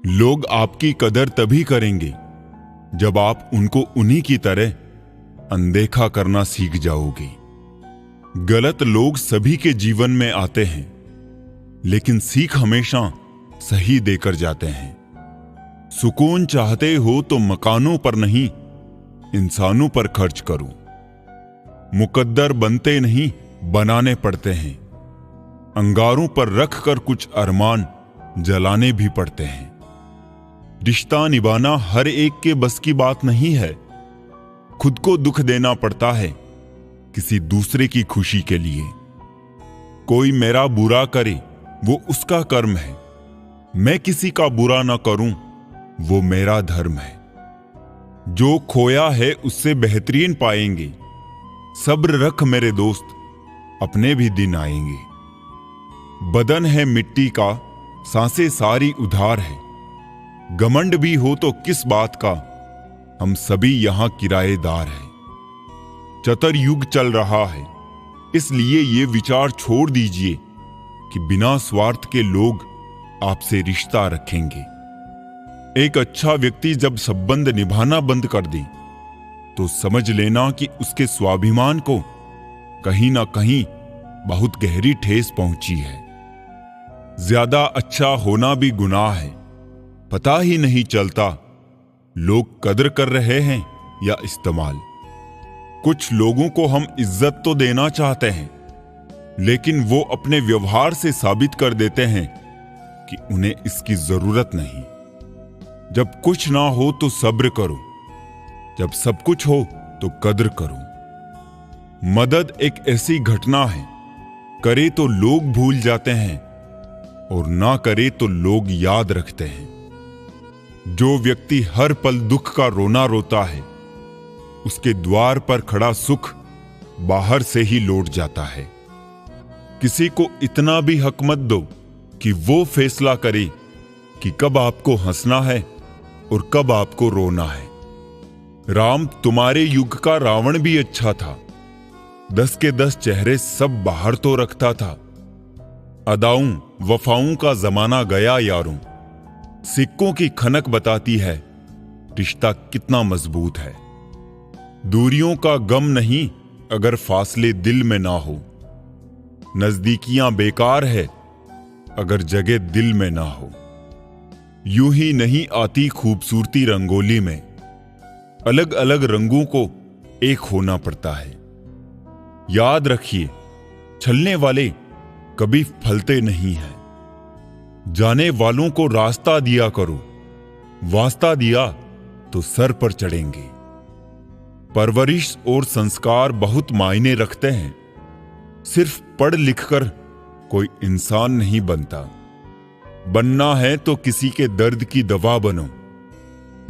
लोग आपकी कदर तभी करेंगे जब आप उनको उन्हीं की तरह अनदेखा करना सीख जाओगे। गलत लोग सभी के जीवन में आते हैं, लेकिन सीख हमेशा सही देकर जाते हैं। सुकून चाहते हो तो मकानों पर नहीं, इंसानों पर खर्च करो। मुकद्दर बनते नहीं, बनाने पड़ते हैं। अंगारों पर रख कर कुछ अरमान जलाने भी पड़ते हैं। रिश्ता निभाना हर एक के बस की बात नहीं है। खुद को दुख देना पड़ता है किसी दूसरे की खुशी के लिए। कोई मेरा बुरा करे वो उसका कर्म है, मैं किसी का बुरा ना करूं वो मेरा धर्म है। जो खोया है उससे बेहतरीन पाएंगे। सब्र रख मेरे दोस्त, अपने भी दिन आएंगे। बदन है मिट्टी का, सांसें सारी उधार है। घमंड भी हो तो किस बात का, हम सभी यहां किराएदार हैं। चतर युग चल रहा है, इसलिए ये विचार छोड़ दीजिए कि बिना स्वार्थ के लोग आपसे रिश्ता रखेंगे। एक अच्छा व्यक्ति जब संबंध निभाना बंद कर दे तो समझ लेना कि उसके स्वाभिमान को कहीं ना कहीं बहुत गहरी ठेस पहुंची है। ज्यादा अच्छा होना भी गुनाह है। पता ही नहीं चलता लोग कदर कर रहे हैं या इस्तेमाल। कुछ लोगों को हम इज्जत तो देना चाहते हैं, लेकिन वो अपने व्यवहार से साबित कर देते हैं कि उन्हें इसकी जरूरत नहीं। जब कुछ ना हो तो सब्र करो, जब सब कुछ हो तो कद्र करो। मदद एक ऐसी घटना है, करे तो लोग भूल जाते हैं और ना करे तो लोग याद रखते हैं। जो व्यक्ति हर पल दुख का रोना रोता है, उसके द्वार पर खड़ा सुख बाहर से ही लौट जाता है। किसी को इतना भी हक मत दो कि वो फैसला करे कि कब आपको हंसना है और कब आपको रोना है। राम तुम्हारे युग का रावण भी अच्छा था। 10 के 10 चेहरे सब बाहर तो रखता था। अदाऊं वफाऊं का जमाना गया यारों, सिक्कों की खनक बताती है रिश्ता कितना मजबूत है। दूरियों का गम नहीं अगर फासले दिल में ना हो। नजदीकियां बेकार है अगर जगह दिल में ना हो। यूं ही नहीं आती खूबसूरती रंगोली में, अलग अलग रंगों को एक होना पड़ता है। याद रखिए, छलने वाले कभी फलते नहीं हैं। जाने वालों को रास्ता दिया करो, वास्ता दिया तो सर पर चढ़ेंगे। परवरिश और संस्कार बहुत मायने रखते हैं। सिर्फ पढ़ लिखकर कोई इंसान नहीं बनता। बनना है तो किसी के दर्द की दवा बनो।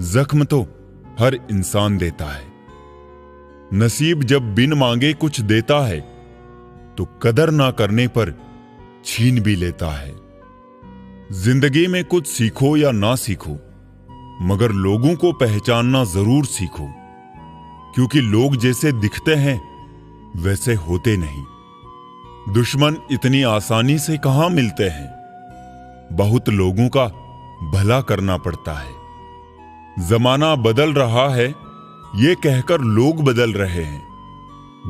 जख्म तो हर इंसान देता है। नसीब जब बिन मांगे कुछ देता है तो कदर ना करने पर छीन भी लेता है। जिंदगी में कुछ सीखो या ना सीखो, मगर लोगों को पहचानना जरूर सीखो, क्योंकि लोग जैसे दिखते हैं वैसे होते नहीं। दुश्मन इतनी आसानी से कहां मिलते हैं। बहुत लोगों का भला करना पड़ता है। जमाना बदल रहा है ये कहकर लोग बदल रहे हैं।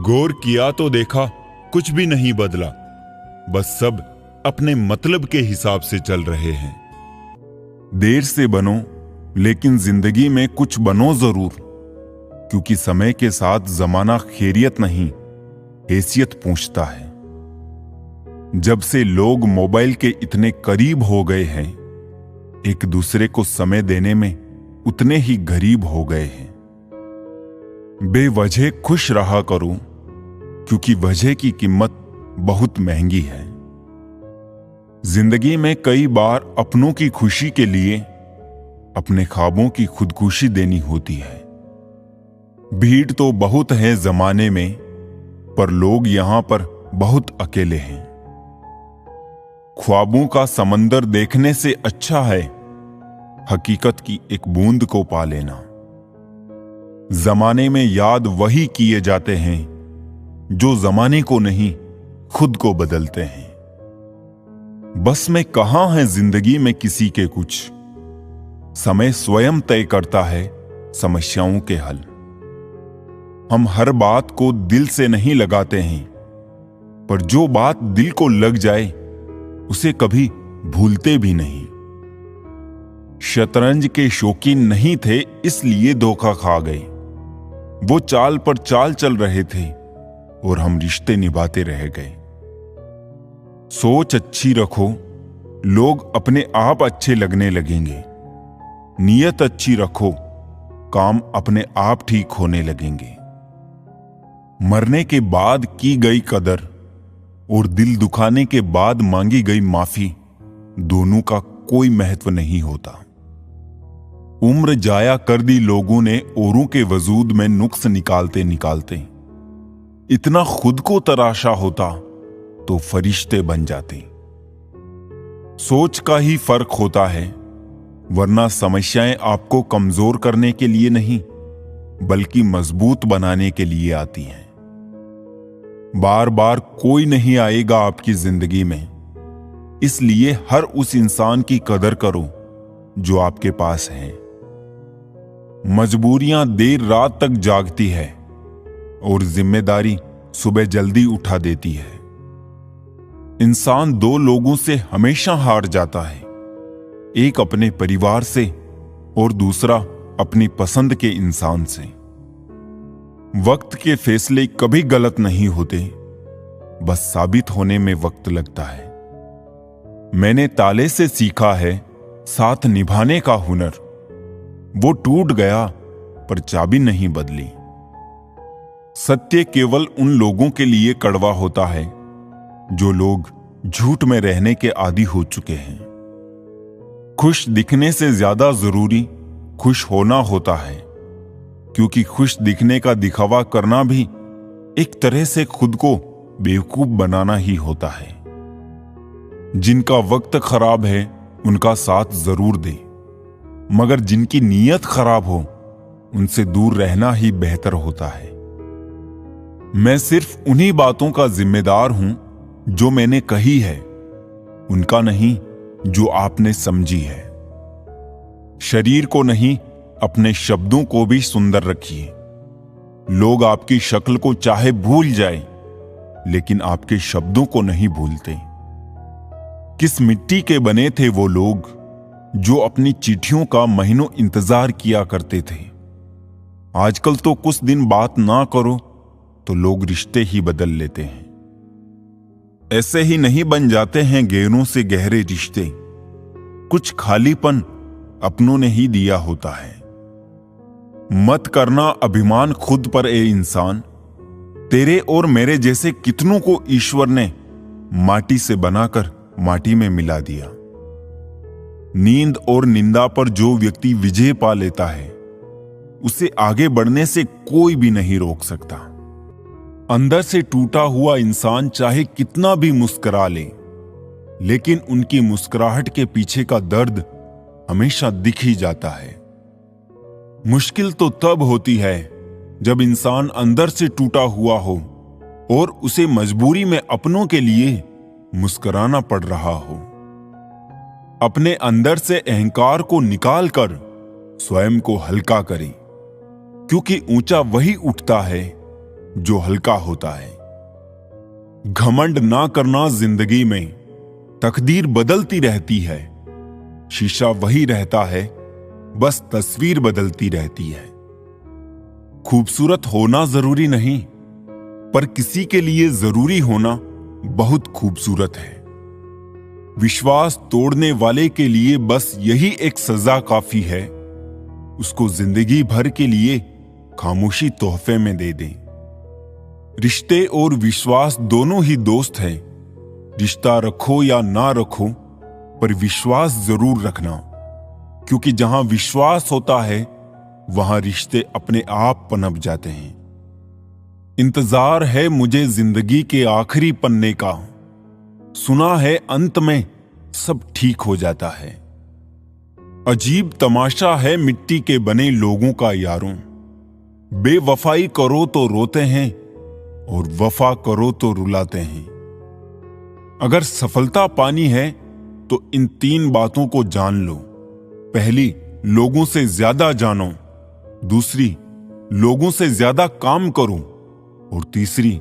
गौर किया तो देखा कुछ भी नहीं बदला, बस सब अपने मतलब के हिसाब से चल रहे हैं। देर से बनो लेकिन जिंदगी में कुछ बनो जरूर, क्योंकि समय के साथ जमाना खैरियत नहीं हैसियत पूछता है। जब से लोग मोबाइल के इतने करीब हो गए हैं, एक दूसरे को समय देने में उतने ही गरीब हो गए हैं। बेवजह खुश रहा करो, क्योंकि वजह की कीमत बहुत महंगी है। जिंदगी में कई बार अपनों की खुशी के लिए अपने ख्वाबों की खुदकुशी देनी होती है। भीड़ तो बहुत है जमाने में, पर लोग यहां पर बहुत अकेले हैं। ख्वाबों का समंदर देखने से अच्छा है हकीकत की एक बूंद को पा लेना। जमाने में याद वही किए जाते हैं जो जमाने को नहीं खुद को बदलते हैं। बस में कहां है जिंदगी में किसी के कुछ, समय स्वयं तय करता है समस्याओं के हल। हम हर बात को दिल से नहीं लगाते हैं, पर जो बात दिल को लग जाए उसे कभी भूलते भी नहीं। शतरंज के शौकीन नहीं थे इसलिए धोखा खा गए। वो चाल पर चाल चल रहे थे और हम रिश्ते निभाते रह गए। सोच अच्छी रखो, लोग अपने आप अच्छे लगने लगेंगे। नीयत अच्छी रखो, काम अपने आप ठीक होने लगेंगे। मरने के बाद की गई कदर और दिल दुखाने के बाद मांगी गई माफी, दोनों का कोई महत्व नहीं होता। उम्र जाया कर दी लोगों ने औरों के वजूद में नुक्स निकालते निकालते। इतना खुद को तराशा होता तो फरिश्ते बन जाते। सोच का ही फर्क होता है, वरना समस्याएं आपको कमजोर करने के लिए नहीं बल्कि मजबूत बनाने के लिए आती हैं। बार बार कोई नहीं आएगा आपकी जिंदगी में, इसलिए हर उस इंसान की कदर करो जो आपके पास है। मजबूरियां देर रात तक जागती है और जिम्मेदारी सुबह जल्दी उठा देती है। इंसान दो लोगों से हमेशा हार जाता है, एक अपने परिवार से और दूसरा अपनी पसंद के इंसान से। वक्त के फैसले कभी गलत नहीं होते, बस साबित होने में वक्त लगता है। मैंने ताले से सीखा है साथ निभाने का हुनर। वो टूट गया पर चाबी नहीं बदली। सत्य केवल उन लोगों के लिए कड़वा होता है जो लोग झूठ में रहने के आदी हो चुके हैं। खुश दिखने से ज्यादा जरूरी खुश होना होता है, क्योंकि खुश दिखने का दिखावा करना भी एक तरह से खुद को बेवकूफ बनाना ही होता है। जिनका वक्त खराब है उनका साथ जरूर दे, मगर जिनकी नीयत खराब हो उनसे दूर रहना ही बेहतर होता है। मैं सिर्फ उन्हीं बातों का जिम्मेदार हूं जो मैंने कही है, उनका नहीं जो आपने समझी है। शरीर को नहीं, अपने शब्दों को भी सुंदर रखिए। लोग आपकी शक्ल को चाहे भूल जाए, लेकिन आपके शब्दों को नहीं भूलते। किस मिट्टी के बने थे वो लोग जो अपनी चिट्ठियों का महीनों इंतजार किया करते थे। आजकल तो कुछ दिन बात ना करो तो लोग रिश्ते ही बदल लेते हैं। ऐसे ही नहीं बन जाते हैं गहरों से गहरे रिश्ते। कुछ खालीपन अपनों ने ही दिया होता है। मत करना अभिमान खुद पर ए इंसान। तेरे और मेरे जैसे कितनों को ईश्वर ने माटी से बनाकर माटी में मिला दिया। नींद और निंदा पर जो व्यक्ति विजय पा लेता है, उसे आगे बढ़ने से कोई भी नहीं रोक सकता। अंदर से टूटा हुआ इंसान चाहे कितना भी मुस्कुरा ले, लेकिन उनकी मुस्कुराहट के पीछे का दर्द हमेशा दिख ही जाता है। मुश्किल तो तब होती है जब इंसान अंदर से टूटा हुआ हो और उसे मजबूरी में अपनों के लिए मुस्कुराना पड़ रहा हो। अपने अंदर से अहंकार को निकालकर स्वयं को हल्का करें, क्योंकि ऊंचा वही उठता है जो हल्का होता है। घमंड ना करना जिंदगी में, तकदीर बदलती रहती है। शीशा वही रहता है, बस तस्वीर बदलती रहती है। खूबसूरत होना जरूरी नहीं, पर किसी के लिए जरूरी होना बहुत खूबसूरत है। विश्वास तोड़ने वाले के लिए बस यही एक सजा काफी है, उसको जिंदगी भर के लिए खामोशी तोहफे में दे दें। रिश्ते और विश्वास दोनों ही दोस्त हैं। रिश्ता रखो या ना रखो, पर विश्वास जरूर रखना, क्योंकि जहां विश्वास होता है वहां रिश्ते अपने आप पनप जाते हैं। इंतजार है मुझे जिंदगी के आखिरी पन्ने का, सुना है अंत में सब ठीक हो जाता है। अजीब तमाशा है मिट्टी के बने लोगों का यारों, बेवफाई करो तो रोते हैं और वफा करो तो रुलाते हैं। अगर सफलता पानी है तो इन 3 बातों को जान लो। पहली, लोगों से ज्यादा जानो, दूसरी लोगों से ज्यादा काम करो और तीसरी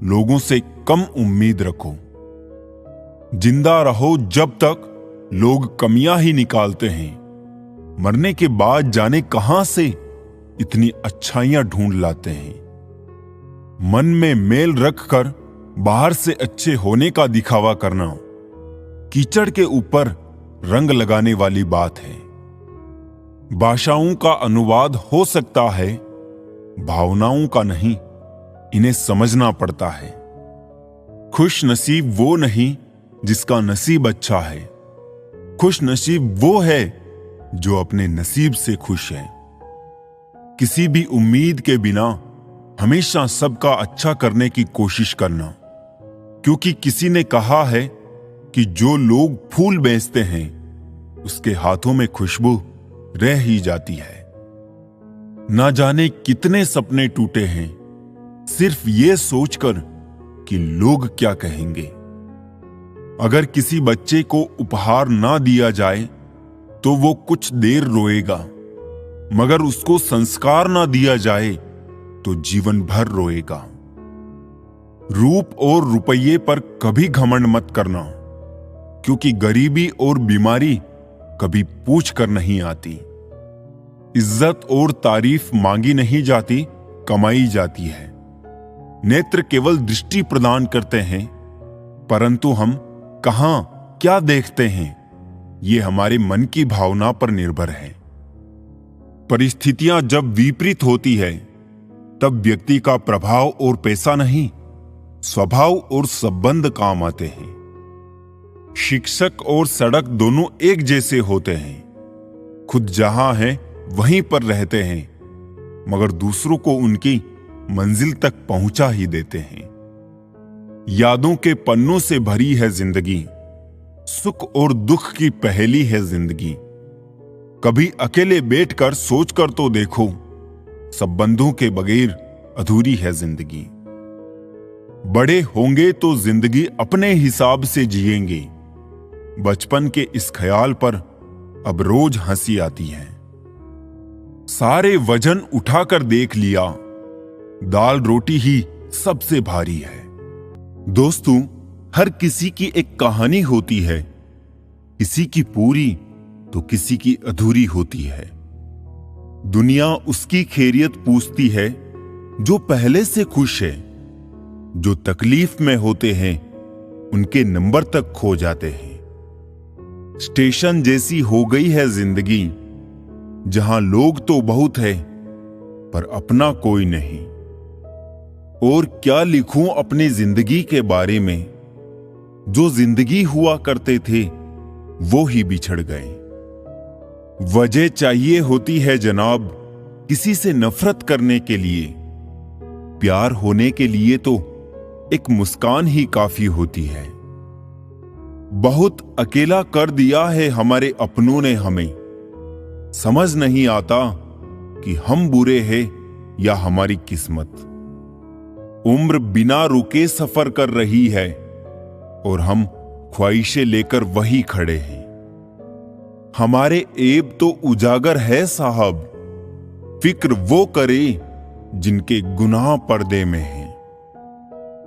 लोगों से कम उम्मीद रखो। जिंदा रहो जब तक लोग कमियां ही निकालते हैं, मरने के बाद जाने कहां से इतनी अच्छाइयां ढूंढ लाते हैं। मन में मेल रखकर बाहर से अच्छे होने का दिखावा करना कीचड़ के ऊपर रंग लगाने वाली बात है। भाषाओं का अनुवाद हो सकता है, भावनाओं का नहीं, इन्हें समझना पड़ता है। खुश नसीब वो नहीं जिसका नसीब अच्छा है, खुश नसीब वो है जो अपने नसीब से खुश है। किसी भी उम्मीद के बिना हमेशा सबका अच्छा करने की कोशिश करना, क्योंकि किसी ने कहा है कि जो लोग फूल बेचते हैं उसके हाथों में खुशबू रह ही जाती है। ना जाने कितने सपने टूटे हैं सिर्फ ये सोचकर कि लोग क्या कहेंगे। अगर किसी बच्चे को उपहार ना दिया जाए तो वो कुछ देर रोएगा, मगर उसको संस्कार ना दिया जाए तो जीवन भर रोएगा। रूप और रुपये पर कभी घमंड मत करना, क्योंकि गरीबी और बीमारी कभी पूछ कर नहीं आती। इज्जत और तारीफ मांगी नहीं जाती, कमाई जाती है। नेत्र केवल दृष्टि प्रदान करते हैं, परंतु हम कहां क्या देखते हैं ये हमारे मन की भावना पर निर्भर है। परिस्थितियां जब विपरीत होती है तब व्यक्ति का प्रभाव और पैसा नहीं, स्वभाव और संबंध काम आते हैं। शिक्षक और सड़क दोनों एक जैसे होते हैं। खुद जहां हैं वहीं पर रहते हैं, मगर दूसरों को उनकी मंजिल तक पहुंचा ही देते हैं। यादों के पन्नों से भरी है जिंदगी, सुख और दुख की पहेली है जिंदगी। कभी अकेले बैठकर सोचकर तो देखो, संबंधों के बगैर अधूरी है जिंदगी। बड़े होंगे तो जिंदगी अपने हिसाब से जिएंगे, बचपन के इस ख्याल पर अब रोज हंसी आती है। सारे वजन उठाकर देख लिया, दाल रोटी ही सबसे भारी है। दोस्तों, हर किसी की एक कहानी होती है, किसी की पूरी तो किसी की अधूरी होती है। दुनिया उसकी खैरियत पूछती है जो पहले से खुश है, जो तकलीफ में होते हैं उनके नंबर तक खो जाते हैं। स्टेशन जैसी हो गई है जिंदगी, जहां लोग तो बहुत है पर अपना कोई नहीं। और क्या लिखूं अपनी जिंदगी के बारे में, जो जिंदगी हुआ करते थे वो ही बिछड़ गए। वजह चाहिए होती है जनाब किसी से नफरत करने के लिए, प्यार होने के लिए तो एक मुस्कान ही काफी होती है। बहुत अकेला कर दिया है हमारे अपनों ने हमें, समझ नहीं आता कि हम बुरे हैं या हमारी किस्मत। उम्र बिना रुके सफर कर रही है और हम ख्वाहिशें लेकर वही खड़े हैं। हमारे ऐब तो उजागर है साहब, फिक्र वो करे जिनके गुनाह पर्दे में हैं।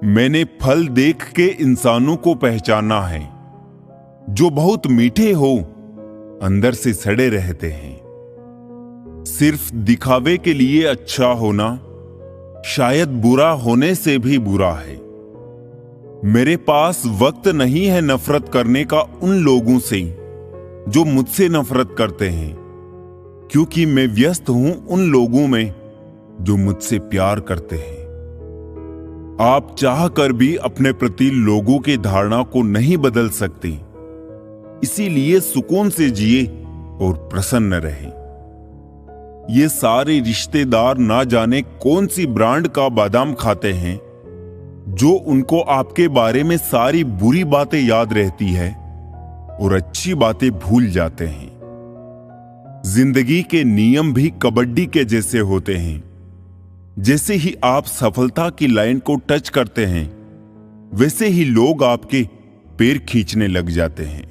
मैंने फल देख के इंसानों को पहचाना है, जो बहुत मीठे हो अंदर से सड़े रहते हैं। सिर्फ दिखावे के लिए अच्छा होना शायद बुरा होने से भी बुरा है। मेरे पास वक्त नहीं है नफरत करने का उन लोगों से जो मुझसे नफरत करते हैं, क्योंकि मैं व्यस्त हूं उन लोगों में जो मुझसे प्यार करते हैं। आप चाहकर भी अपने प्रति लोगों की धारणा को नहीं बदल सकते, इसीलिए सुकून से जिए और प्रसन्न रहे। ये सारे रिश्तेदार ना जाने कौन सी ब्रांड का बादाम खाते हैं, जो उनको आपके बारे में सारी बुरी बातें याद रहती है और अच्छी बातें भूल जाते हैं। जिंदगी के नियम भी कबड्डी के जैसे होते हैं। जैसे ही आप सफलता की लाइन को टच करते हैं, वैसे ही लोग आपके पैर खींचने लग जाते हैं।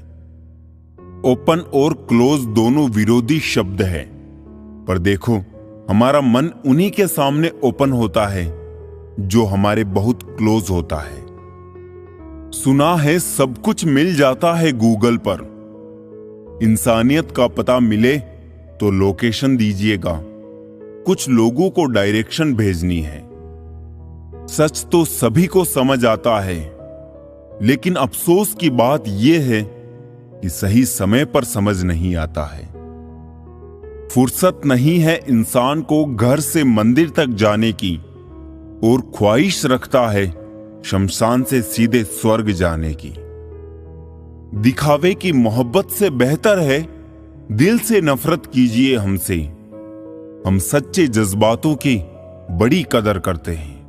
ओपन और क्लोज दोनों विरोधी शब्द हैं, पर देखो हमारा मन उन्हीं के सामने ओपन होता है जो हमारे बहुत क्लोज होता है। सुना है सब कुछ मिल जाता है गूगल पर, इंसानियत का पता मिले तो लोकेशन दीजिएगा, कुछ लोगों को डायरेक्शन भेजनी है। सच तो सभी को समझ आता है, लेकिन अफसोस की बात यह है कि सही समय पर समझ नहीं आता है। फुर्सत नहीं है इंसान को घर से मंदिर तक जाने की, और ख्वाहिश रखता है शमशान से सीधे स्वर्ग जाने की। दिखावे की मोहब्बत से बेहतर है दिल से नफरत कीजिए हमसे, हम सच्चे जज्बातों की बड़ी कदर करते हैं।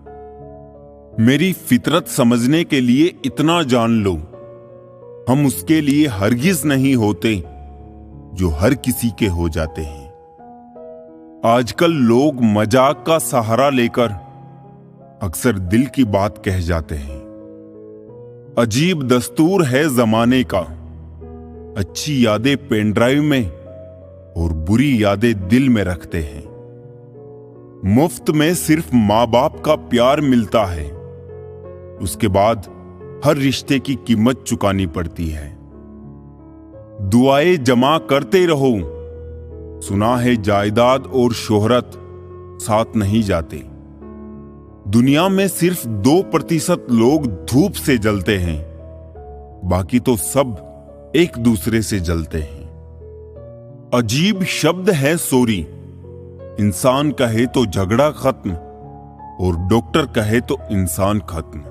मेरी फितरत समझने के लिए इतना जान लो, हम उसके लिए हरगिज नहीं होते जो हर किसी के हो जाते हैं। आजकल लोग मजाक का सहारा लेकर अक्सर दिल की बात कह जाते हैं। अजीब दस्तूर है जमाने का, अच्छी यादें पेन ड्राइव में और बुरी यादें दिल में रखते हैं। मुफ्त में सिर्फ माँ बाप का प्यार मिलता है, उसके बाद हर रिश्ते की कीमत चुकानी पड़ती है। दुआएं जमा करते रहो, सुना है जायदाद और शोहरत साथ नहीं जाते। दुनिया में सिर्फ 2% लोग धूप से जलते हैं, बाकी तो सब एक दूसरे से जलते हैं। अजीब शब्द है सॉरी, इंसान कहे तो झगड़ा खत्म और डॉक्टर कहे तो इंसान खत्म।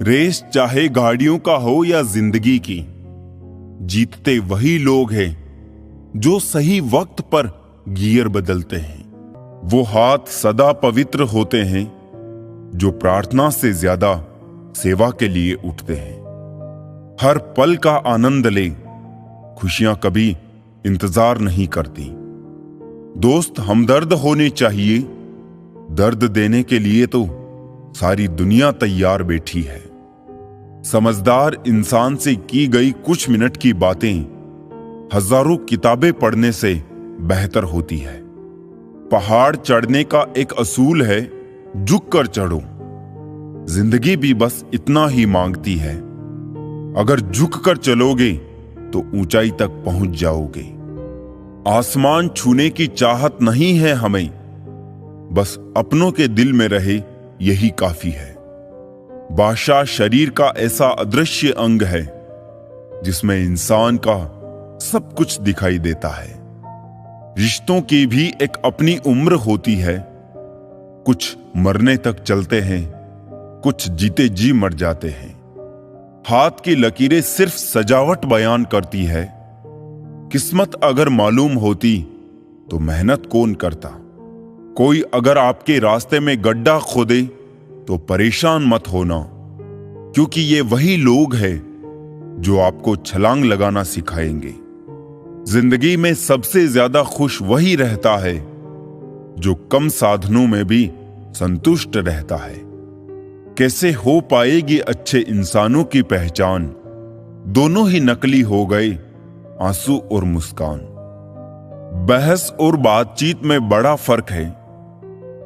रेस चाहे गाड़ियों का हो या जिंदगी की, जीतते वही लोग हैं जो सही वक्त पर गियर बदलते हैं। वो हाथ सदा पवित्र होते हैं जो प्रार्थना से ज्यादा सेवा के लिए उठते हैं। हर पल का आनंद ले, खुशियां कभी इंतजार नहीं करती। दोस्त हमदर्द होने चाहिए, दर्द देने के लिए तो सारी दुनिया तैयार बैठी है। समझदार इंसान से की गई कुछ मिनट की बातें हजारों किताबें पढ़ने से बेहतर होती है। पहाड़ चढ़ने का एक असूल है, झुक कर चढ़ो। जिंदगी भी बस इतना ही मांगती है, अगर झुक कर चलोगे तो ऊंचाई तक पहुंच जाओगे। आसमान छूने की चाहत नहीं है हमें, बस अपनों के दिल में रहे यही काफी है। भाषा शरीर का ऐसा अदृश्य अंग है जिसमें इंसान का सब कुछ दिखाई देता है। रिश्तों की भी एक अपनी उम्र होती है, कुछ मरने तक चलते हैं, कुछ जीते जी मर जाते हैं। हाथ की लकीरें सिर्फ सजावट बयान करती है, किस्मत अगर मालूम होती तो मेहनत कौन करता। कोई अगर आपके रास्ते में गड्ढा खोदे तो परेशान मत होना, क्योंकि ये वही लोग हैं जो आपको छलांग लगाना सिखाएंगे। जिंदगी में सबसे ज्यादा खुश वही रहता है जो कम साधनों में भी संतुष्ट रहता है। कैसे हो पाएगी अच्छे इंसानों की पहचान, दोनों ही नकली हो गए आंसू और मुस्कान। बहस और बातचीत में बड़ा फर्क है।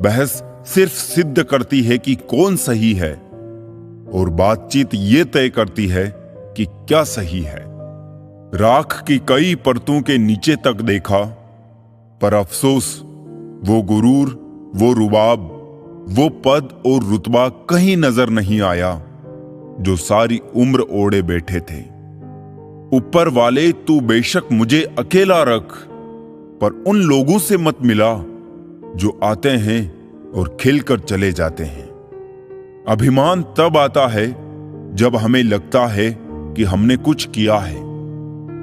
बहस सिर्फ सिद्ध करती है कि कौन सही है, और बातचीत ये तय करती है कि क्या सही है। राख की कई परतों के नीचे तक देखा, पर अफसोस वो गुरूर, वो रुबाब, वो पद और रुतबा कहीं नजर नहीं आया जो सारी उम्र ओढ़े बैठे थे। ऊपर वाले तू बेशक मुझे अकेला रख, पर उन लोगों से मत मिला जो आते हैं और खिलकर चले जाते हैं। अभिमान तब आता है जब हमें लगता है कि हमने कुछ किया है।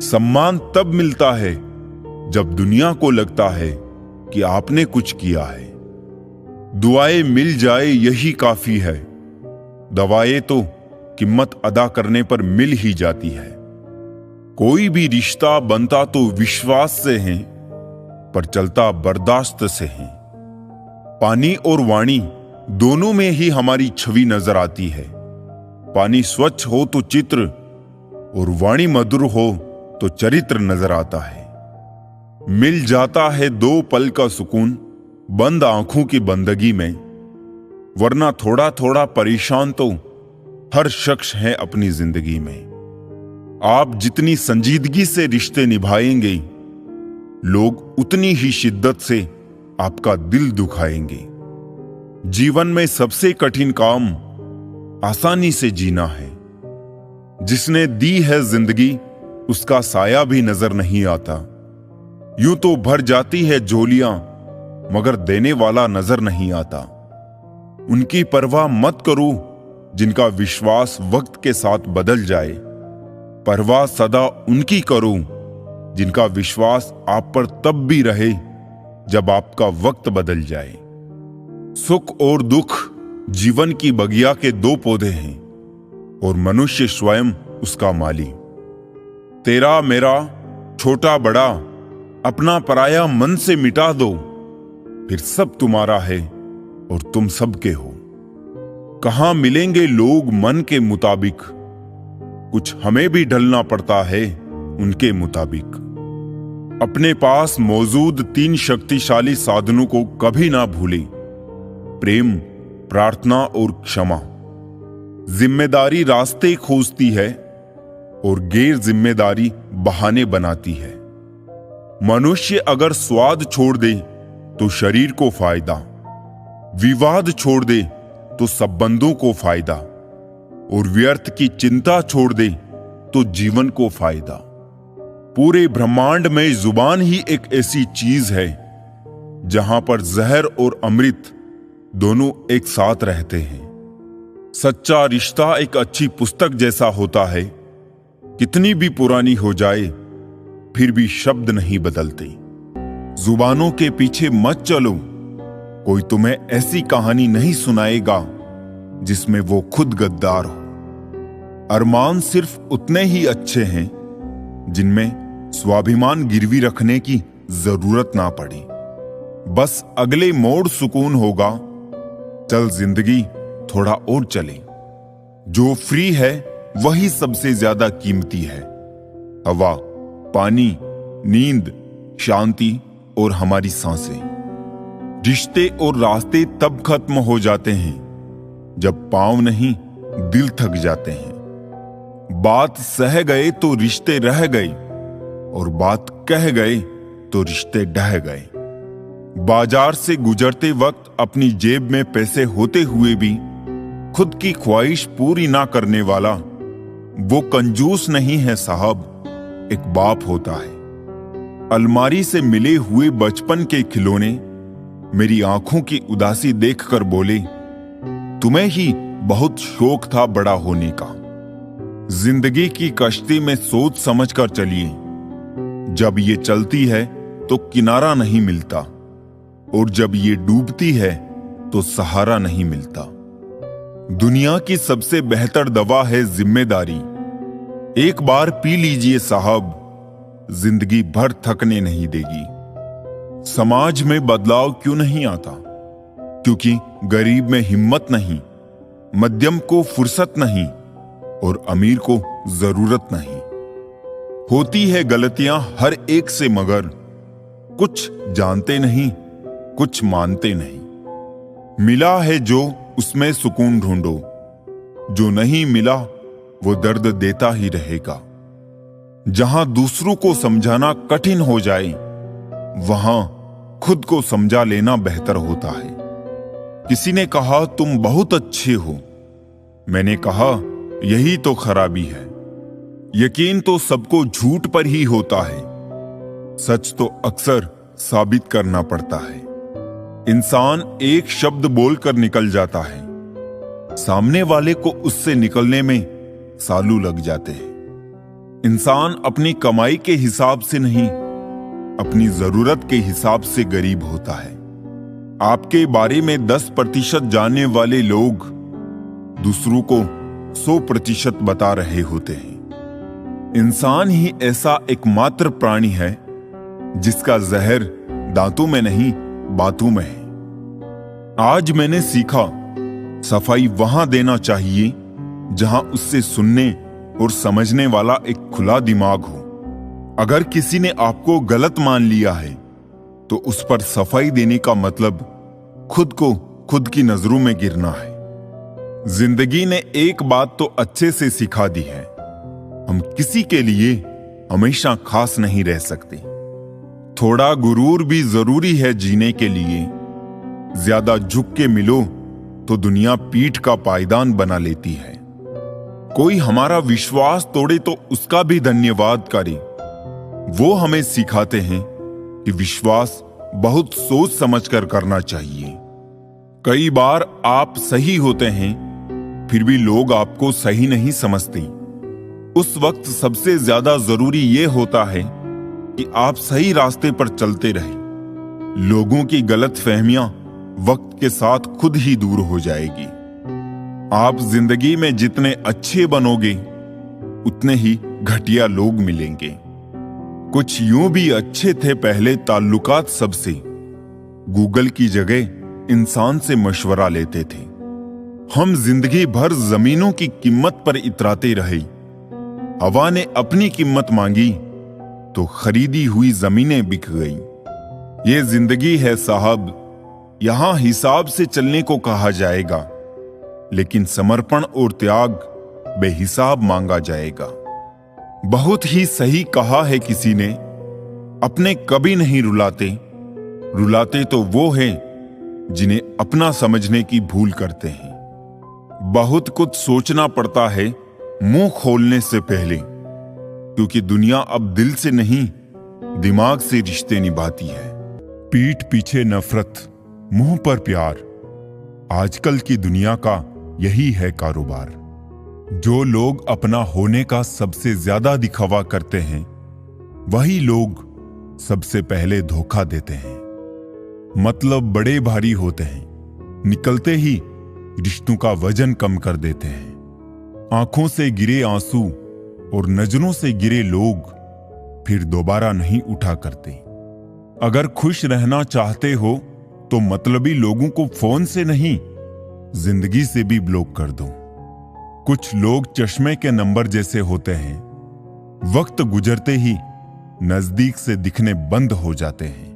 सम्मान तब मिलता है जब दुनिया को लगता है कि आपने कुछ किया है। दुआएं मिल जाए यही काफी है, दवाएं तो कीमत अदा करने पर मिल ही जाती है। कोई भी रिश्ता बनता तो विश्वास से है, पर चलता बर्दाश्त से है। पानी और वाणी दोनों में ही हमारी छवि नजर आती है। पानी स्वच्छ हो तो चित्र, और वाणी मधुर हो तो चरित्र नजर आता है। मिल जाता है 2 पल का सुकून बंद आंखों की बंदगी में, वरना थोड़ा थोड़ा परेशान तो हर शख्स है अपनी जिंदगी में। आप जितनी संजीदगी से रिश्ते निभाएंगे, लोग उतनी ही शिद्दत से आपका दिल दुखाएंगे। जीवन में सबसे कठिन काम आसानी से जीना है। जिसने दी है जिंदगी उसका साया भी नजर नहीं आता। यूं तो भर जाती है झोलियां मगर देने वाला नजर नहीं आता। उनकी परवाह मत करो जिनका विश्वास वक्त के साथ बदल जाए। परवाह सदा उनकी करो जिनका विश्वास आप पर तब भी रहे जब आपका वक्त बदल जाए। सुख और दुख जीवन की बगिया के 2 पौधे हैं और मनुष्य स्वयं उसका माली। तेरा मेरा छोटा बड़ा अपना पराया मन से मिटा दो, फिर सब तुम्हारा है और तुम सबके हो। कहां मिलेंगे लोग मन के मुताबिक, कुछ हमें भी ढलना पड़ता है उनके मुताबिक। अपने पास मौजूद 3 शक्तिशाली साधनों को कभी ना भूलें, प्रेम, प्रार्थना और क्षमा। जिम्मेदारी रास्ते खोजती है और गैर जिम्मेदारी बहाने बनाती है। मनुष्य अगर स्वाद छोड़ दे तो शरीर को फायदा, विवाद छोड़ दे तो संबंधों को फायदा और व्यर्थ की चिंता छोड़ दे तो जीवन को फायदा। पूरे ब्रह्मांड में जुबान ही एक ऐसी चीज है जहां पर जहर और अमृत दोनों एक साथ रहते हैं। सच्चा रिश्ता एक अच्छी पुस्तक जैसा होता है, कितनी भी पुरानी हो जाए फिर भी शब्द नहीं बदलते। जुबानों के पीछे मत चलो, कोई तुम्हें ऐसी कहानी नहीं सुनाएगा जिसमें वो खुद गद्दार हो। अरमान सिर्फ उतने ही अच्छे हैं जिनमें स्वाभिमान गिरवी रखने की जरूरत ना पड़े। बस अगले मोड़ सुकून होगा, चल जिंदगी थोड़ा और चले। जो फ्री है वही सबसे ज्यादा कीमती है। हवा, पानी, नींद, शांति और हमारी सांसें। रिश्ते और रास्ते तब खत्म हो जाते हैं जब पांव नहीं दिल थक जाते हैं। बात सह गए तो रिश्ते रह गए और बात कह गए तो रिश्ते ढह गए। बाजार से गुजरते वक्त अपनी जेब में पैसे होते हुए भी खुद की ख्वाहिश पूरी ना करने वाला वो कंजूस नहीं है साहब, एक बाप होता है। अलमारी से मिले हुए बचपन के खिलौने मेरी आंखों की उदासी देखकर बोले, तुम्हें ही बहुत शौक था बड़ा होने का। जिंदगी की कश्ती में सोच समझ कर चलिए, जब ये चलती है तो किनारा नहीं मिलता और जब ये डूबती है तो सहारा नहीं मिलता। दुनिया की सबसे बेहतर दवा है जिम्मेदारी। एक बार पी लीजिए साहब, जिंदगी भर थकने नहीं देगी। समाज में बदलाव क्यों नहीं आता? क्योंकि गरीब में हिम्मत नहीं, मध्यम को फुर्सत नहीं और अमीर को जरूरत नहीं। होती है गलतियां हर एक से, मगर कुछ जानते नहीं, कुछ मानते नहीं। मिला है जो उसमें सुकून ढूंढो, जो नहीं मिला वो दर्द देता ही रहेगा। जहां दूसरों को समझाना कठिन हो जाए वहां खुद को समझा लेना बेहतर होता है। किसी ने कहा तुम बहुत अच्छे हो, मैंने कहा यही तो खराबी है। यकीन तो सबको झूठ पर ही होता है, सच तो अक्सर साबित करना पड़ता है। इंसान एक शब्द बोलकर निकल जाता है, सामने वाले को उससे निकलने में सालों लग जाते हैं। इंसान अपनी कमाई के हिसाब से नहीं, अपनी जरूरत के हिसाब से गरीब होता है। आपके बारे में 10% जानने वाले लोग दूसरों को 100% बता रहे होते हैं। इंसान ही ऐसा एकमात्र प्राणी है जिसका जहर दांतों में नहीं बातों में है। आज मैंने सीखा, सफाई वहां देना चाहिए जहां उससे सुनने और समझने वाला एक खुला दिमाग हो। अगर किसी ने आपको गलत मान लिया है तो उस पर सफाई देने का मतलब खुद को खुद की नजरों में गिरना है। जिंदगी ने एक बात तो अच्छे से सिखा दी है, हम किसी के लिए हमेशा खास नहीं रह सकते। थोड़ा गुरूर भी जरूरी है जीने के लिए। ज्यादा झुक के मिलो तो दुनिया पीठ का पायदान बना लेती है। कोई हमारा विश्वास तोड़े तो उसका भी धन्यवाद करे। वो हमें सिखाते हैं कि विश्वास बहुत सोच समझकर करना चाहिए। कई बार आप सही होते हैं फिर भी लोग आपको सही नहीं समझते। उस वक्त सबसे ज्यादा जरूरी यह होता है कि आप सही रास्ते पर चलते रहें। लोगों की गलतफहमियां वक्त के साथ खुद ही दूर हो जाएगी। आप जिंदगी में जितने अच्छे बनोगे उतने ही घटिया लोग मिलेंगे। कुछ यूं भी अच्छे थे पहले ताल्लुकात सबसे, गूगल की जगह इंसान से मशवरा लेते थे। हम जिंदगी भर जमीनों की कीमत पर इतराते रहे। हवा ने अपनी कीमत मांगी तो खरीदी हुई जमीनें बिक गईं। ये जिंदगी है साहब, यहां हिसाब से चलने को कहा जाएगा, लेकिन समर्पण और त्याग बेहिसाब मांगा जाएगा। बहुत ही सही कहा है किसी ने, अपने कभी नहीं रुलाते, रुलाते तो वो हैं जिन्हें अपना समझने की भूल करते हैं। बहुत कुछ सोचना पड़ता है मुंह खोलने से पहले, क्योंकि दुनिया अब दिल से नहीं दिमाग से रिश्ते निभाती है। पीठ पीछे नफरत, मुंह पर प्यार, आजकल की दुनिया का यही है कारोबार। जो लोग अपना होने का सबसे ज्यादा दिखावा करते हैं वही लोग सबसे पहले धोखा देते हैं। मतलब बड़े भारी होते हैं, निकलते ही रिश्तों का वजन कम कर देते हैं। आंखों से गिरे आंसू और नजरों से गिरे लोग फिर दोबारा नहीं उठा करते। अगर खुश रहना चाहते हो तो मतलबी लोगों को फोन से नहीं जिंदगी से भी ब्लॉक कर दो। कुछ लोग चश्मे के नंबर जैसे होते हैं, वक्त गुजरते ही नजदीक से दिखने बंद हो जाते हैं।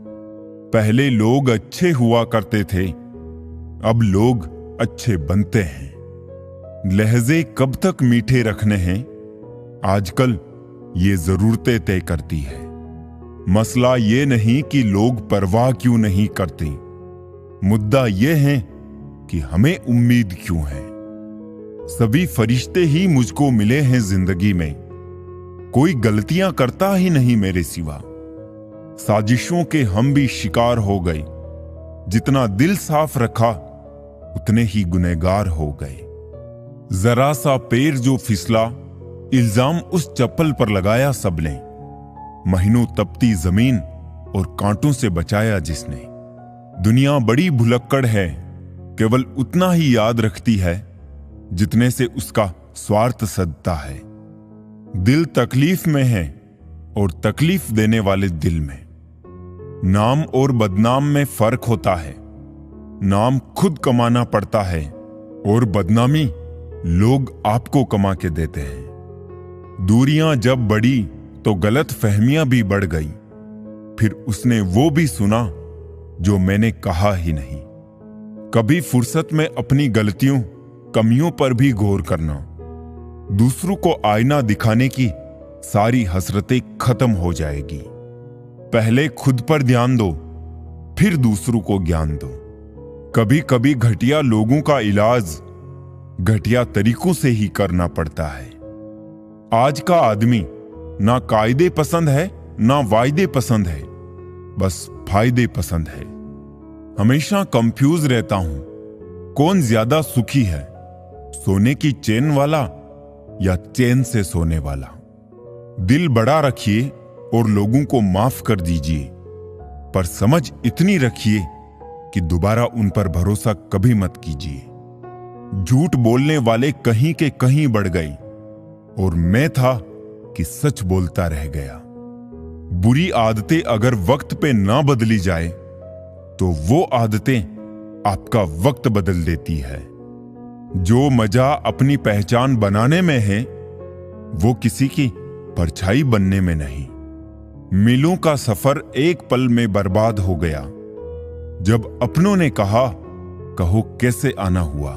पहले लोग अच्छे हुआ करते थे, अब लोग अच्छे बनते हैं। लहजे कब तक मीठे रखने हैं, आजकल ये जरूरतें तय करती है। मसला ये नहीं कि लोग परवाह क्यों नहीं करते, मुद्दा ये है कि हमें उम्मीद क्यों है। सभी फरिश्ते ही मुझको मिले हैं जिंदगी में, कोई गलतियां करता ही नहीं मेरे सिवा। साजिशों के हम भी शिकार हो गए, जितना दिल साफ रखा उतने ही गुनहगार हो गए। जरा सा पैर जो फिसला, इल्जाम उस चप्पल पर लगाया सबने। महीनों तपती जमीन और कांटों से बचाया जिसने। दुनिया बड़ी भुलक्कड़ है, केवल उतना ही याद रखती है जितने से उसका स्वार्थ सदता है। दिल तकलीफ में है और तकलीफ देने वाले दिल में। नाम और बदनाम में फर्क होता है। नाम खुद कमाना पड़ता है और बदनामी लोग आपको कमा के देते हैं। दूरियां जब बढ़ी तो गलत फहमियां भी बढ़ गई। फिर उसने वो भी सुना जो मैंने कहा ही नहीं। कभी फुर्सत में अपनी गलतियों कमियों पर भी गौर करना। दूसरों को आईना दिखाने की सारी हसरतें खत्म हो जाएगी। पहले खुद पर ध्यान दो, फिर दूसरों को ज्ञान दो। कभी कभी घटिया लोगों का इलाज घटिया तरीकों से ही करना पड़ता है। आज का आदमी ना कायदे पसंद है ना वायदे पसंद है, बस फायदे पसंद है। हमेशा कंफ्यूज रहता हूं, कौन ज्यादा सुखी है, सोने की चेन वाला या चैन से सोने वाला। दिल बड़ा रखिए और लोगों को माफ कर दीजिए, पर समझ इतनी रखिए कि दोबारा उन पर भरोसा कभी मत कीजिए। झूठ बोलने वाले कहीं के कहीं बढ़ गए और मैं था कि सच बोलता रह गया। बुरी आदतें अगर वक्त पे ना बदली जाए तो वो आदतें आपका वक्त बदल देती है। जो मजा अपनी पहचान बनाने में है वो किसी की परछाई बनने में नहीं। मीलों का सफर एक पल में बर्बाद हो गया। जब अपनों ने कहा, कहो कैसे आना हुआ।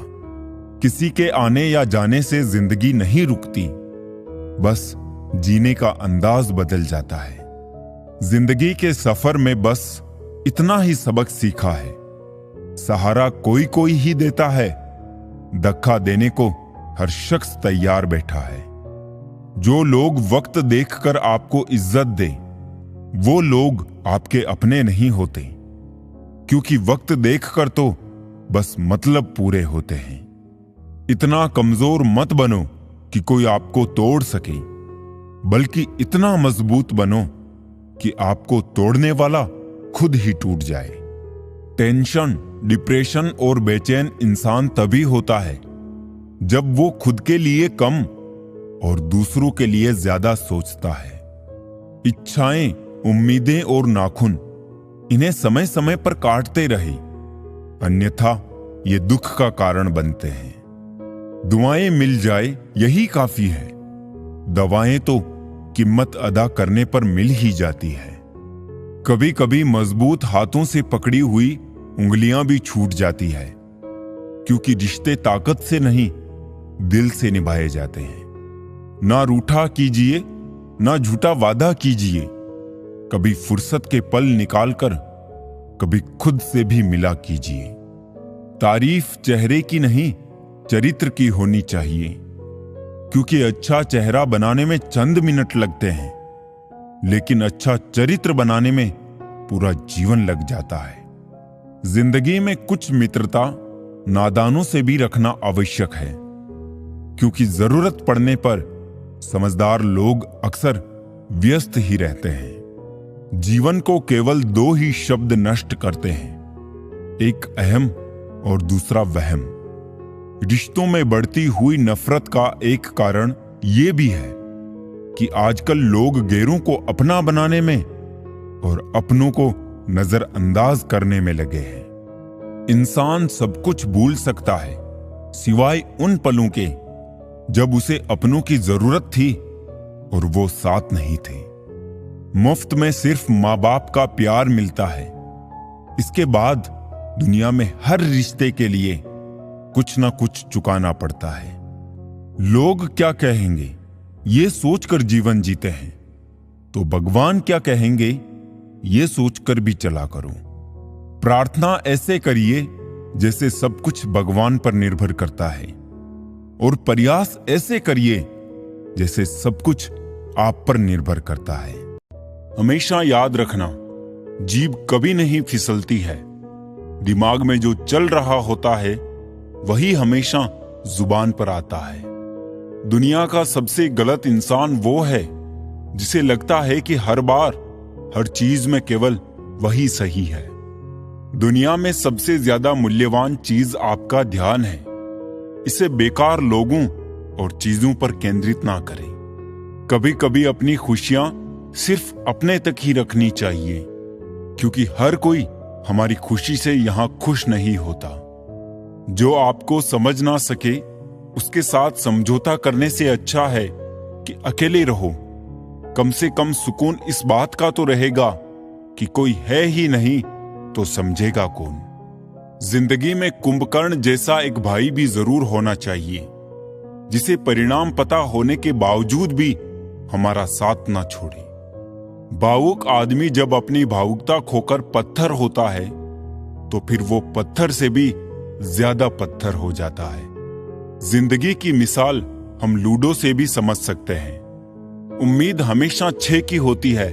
किसी के आने या जाने से जिंदगी नहीं रुकती, बस जीने का अंदाज बदल जाता है। जिंदगी के सफर में बस इतना ही सबक सीखा है। सहारा कोई कोई ही देता है, धक्का देने को हर शख्स तैयार बैठा है। जो लोग वक्त देखकर आपको इज्जत दे, वो लोग आपके अपने नहीं होते, क्योंकि वक्त देखकर तो बस मतलब पूरे होते हैं। इतना कमजोर मत बनो कि कोई आपको तोड़ सके, बल्कि इतना मजबूत बनो कि आपको तोड़ने वाला खुद ही टूट जाए। टेंशन, डिप्रेशन और बेचैन इंसान तभी होता है जब वो खुद के लिए कम और दूसरों के लिए ज्यादा सोचता है। इच्छाएं, उम्मीदें और नाखुन, इन्हें समय समय पर काटते रहे, अन्यथा ये दुख का कारण बनते हैं। दुआएं मिल जाए यही काफी है, दवाएं तो कीमत अदा करने पर मिल ही जाती है। कभी कभी मजबूत हाथों से पकड़ी हुई उंगलियां भी छूट जाती है, क्योंकि रिश्ते ताकत से नहीं, दिल से निभाए जाते हैं। ना रूठा कीजिए, ना झूठा वादा कीजिए। कभी फुर्सत के पल निकालकर कभी खुद से भी मिला कीजिए। तारीफ चेहरे की नहीं, चरित्र की होनी चाहिए, क्योंकि अच्छा चेहरा बनाने में चंद मिनट लगते हैं, लेकिन अच्छा चरित्र बनाने में पूरा जीवन लग जाता है। जिंदगी में कुछ मित्रता नादानों से भी रखना आवश्यक है, क्योंकि जरूरत पड़ने पर समझदार लोग अक्सर व्यस्त ही रहते हैं। जीवन को केवल दो ही शब्द नष्ट करते हैं, एक अहम और दूसरा वहम। रिश्तों में बढ़ती हुई नफरत का एक कारण यह भी है कि आजकल लोग गैरों को अपना बनाने में और अपनों को नजरअंदाज करने में लगे हैं। इंसान सब कुछ भूल सकता है, सिवाय उन पलों के जब उसे अपनों की जरूरत थी और वो साथ नहीं थे। मुफ्त में सिर्फ माँ बाप का प्यार मिलता है, इसके बाद दुनिया में हर रिश्ते के लिए कुछ ना कुछ चुकाना पड़ता है। लोग क्या कहेंगे ये सोचकर जीवन जीते हैं, तो भगवान क्या कहेंगे ये सोचकर भी चला करो। प्रार्थना ऐसे करिए जैसे सब कुछ भगवान पर निर्भर करता है, और प्रयास ऐसे करिए जैसे सब कुछ आप पर निर्भर करता है। हमेशा याद रखना, जीभ कभी नहीं फिसलती है। दिमाग में जो चल रहा होता है वही हमेशा जुबान पर आता है। दुनिया का सबसे गलत इंसान वो है जिसे लगता है कि हर बार हर चीज में केवल वही सही है। दुनिया में सबसे ज्यादा मूल्यवान चीज आपका ध्यान है। इसे बेकार लोगों और चीजों पर केंद्रित ना करें। कभी कभी अपनी खुशियां सिर्फ अपने तक ही रखनी चाहिए, क्योंकि हर कोई हमारी खुशी से यहां खुश नहीं होता। जो आपको समझ ना सके उसके साथ समझौता करने से अच्छा है कि अकेले रहो। कम से कम सुकून इस बात का तो रहेगा कि कोई है ही नहीं तो समझेगा कौन। जिंदगी में कुंभकर्ण जैसा एक भाई भी जरूर होना चाहिए, जिसे परिणाम पता होने के बावजूद भी हमारा साथ ना छोड़े। भावुक आदमी जब अपनी भावुकता खोकर पत्थर होता है तो फिर वो पत्थर से भी ज्यादा पत्थर हो जाता है। जिंदगी की मिसाल हम लूडो से भी समझ सकते हैं। उम्मीद हमेशा 6 की होती है,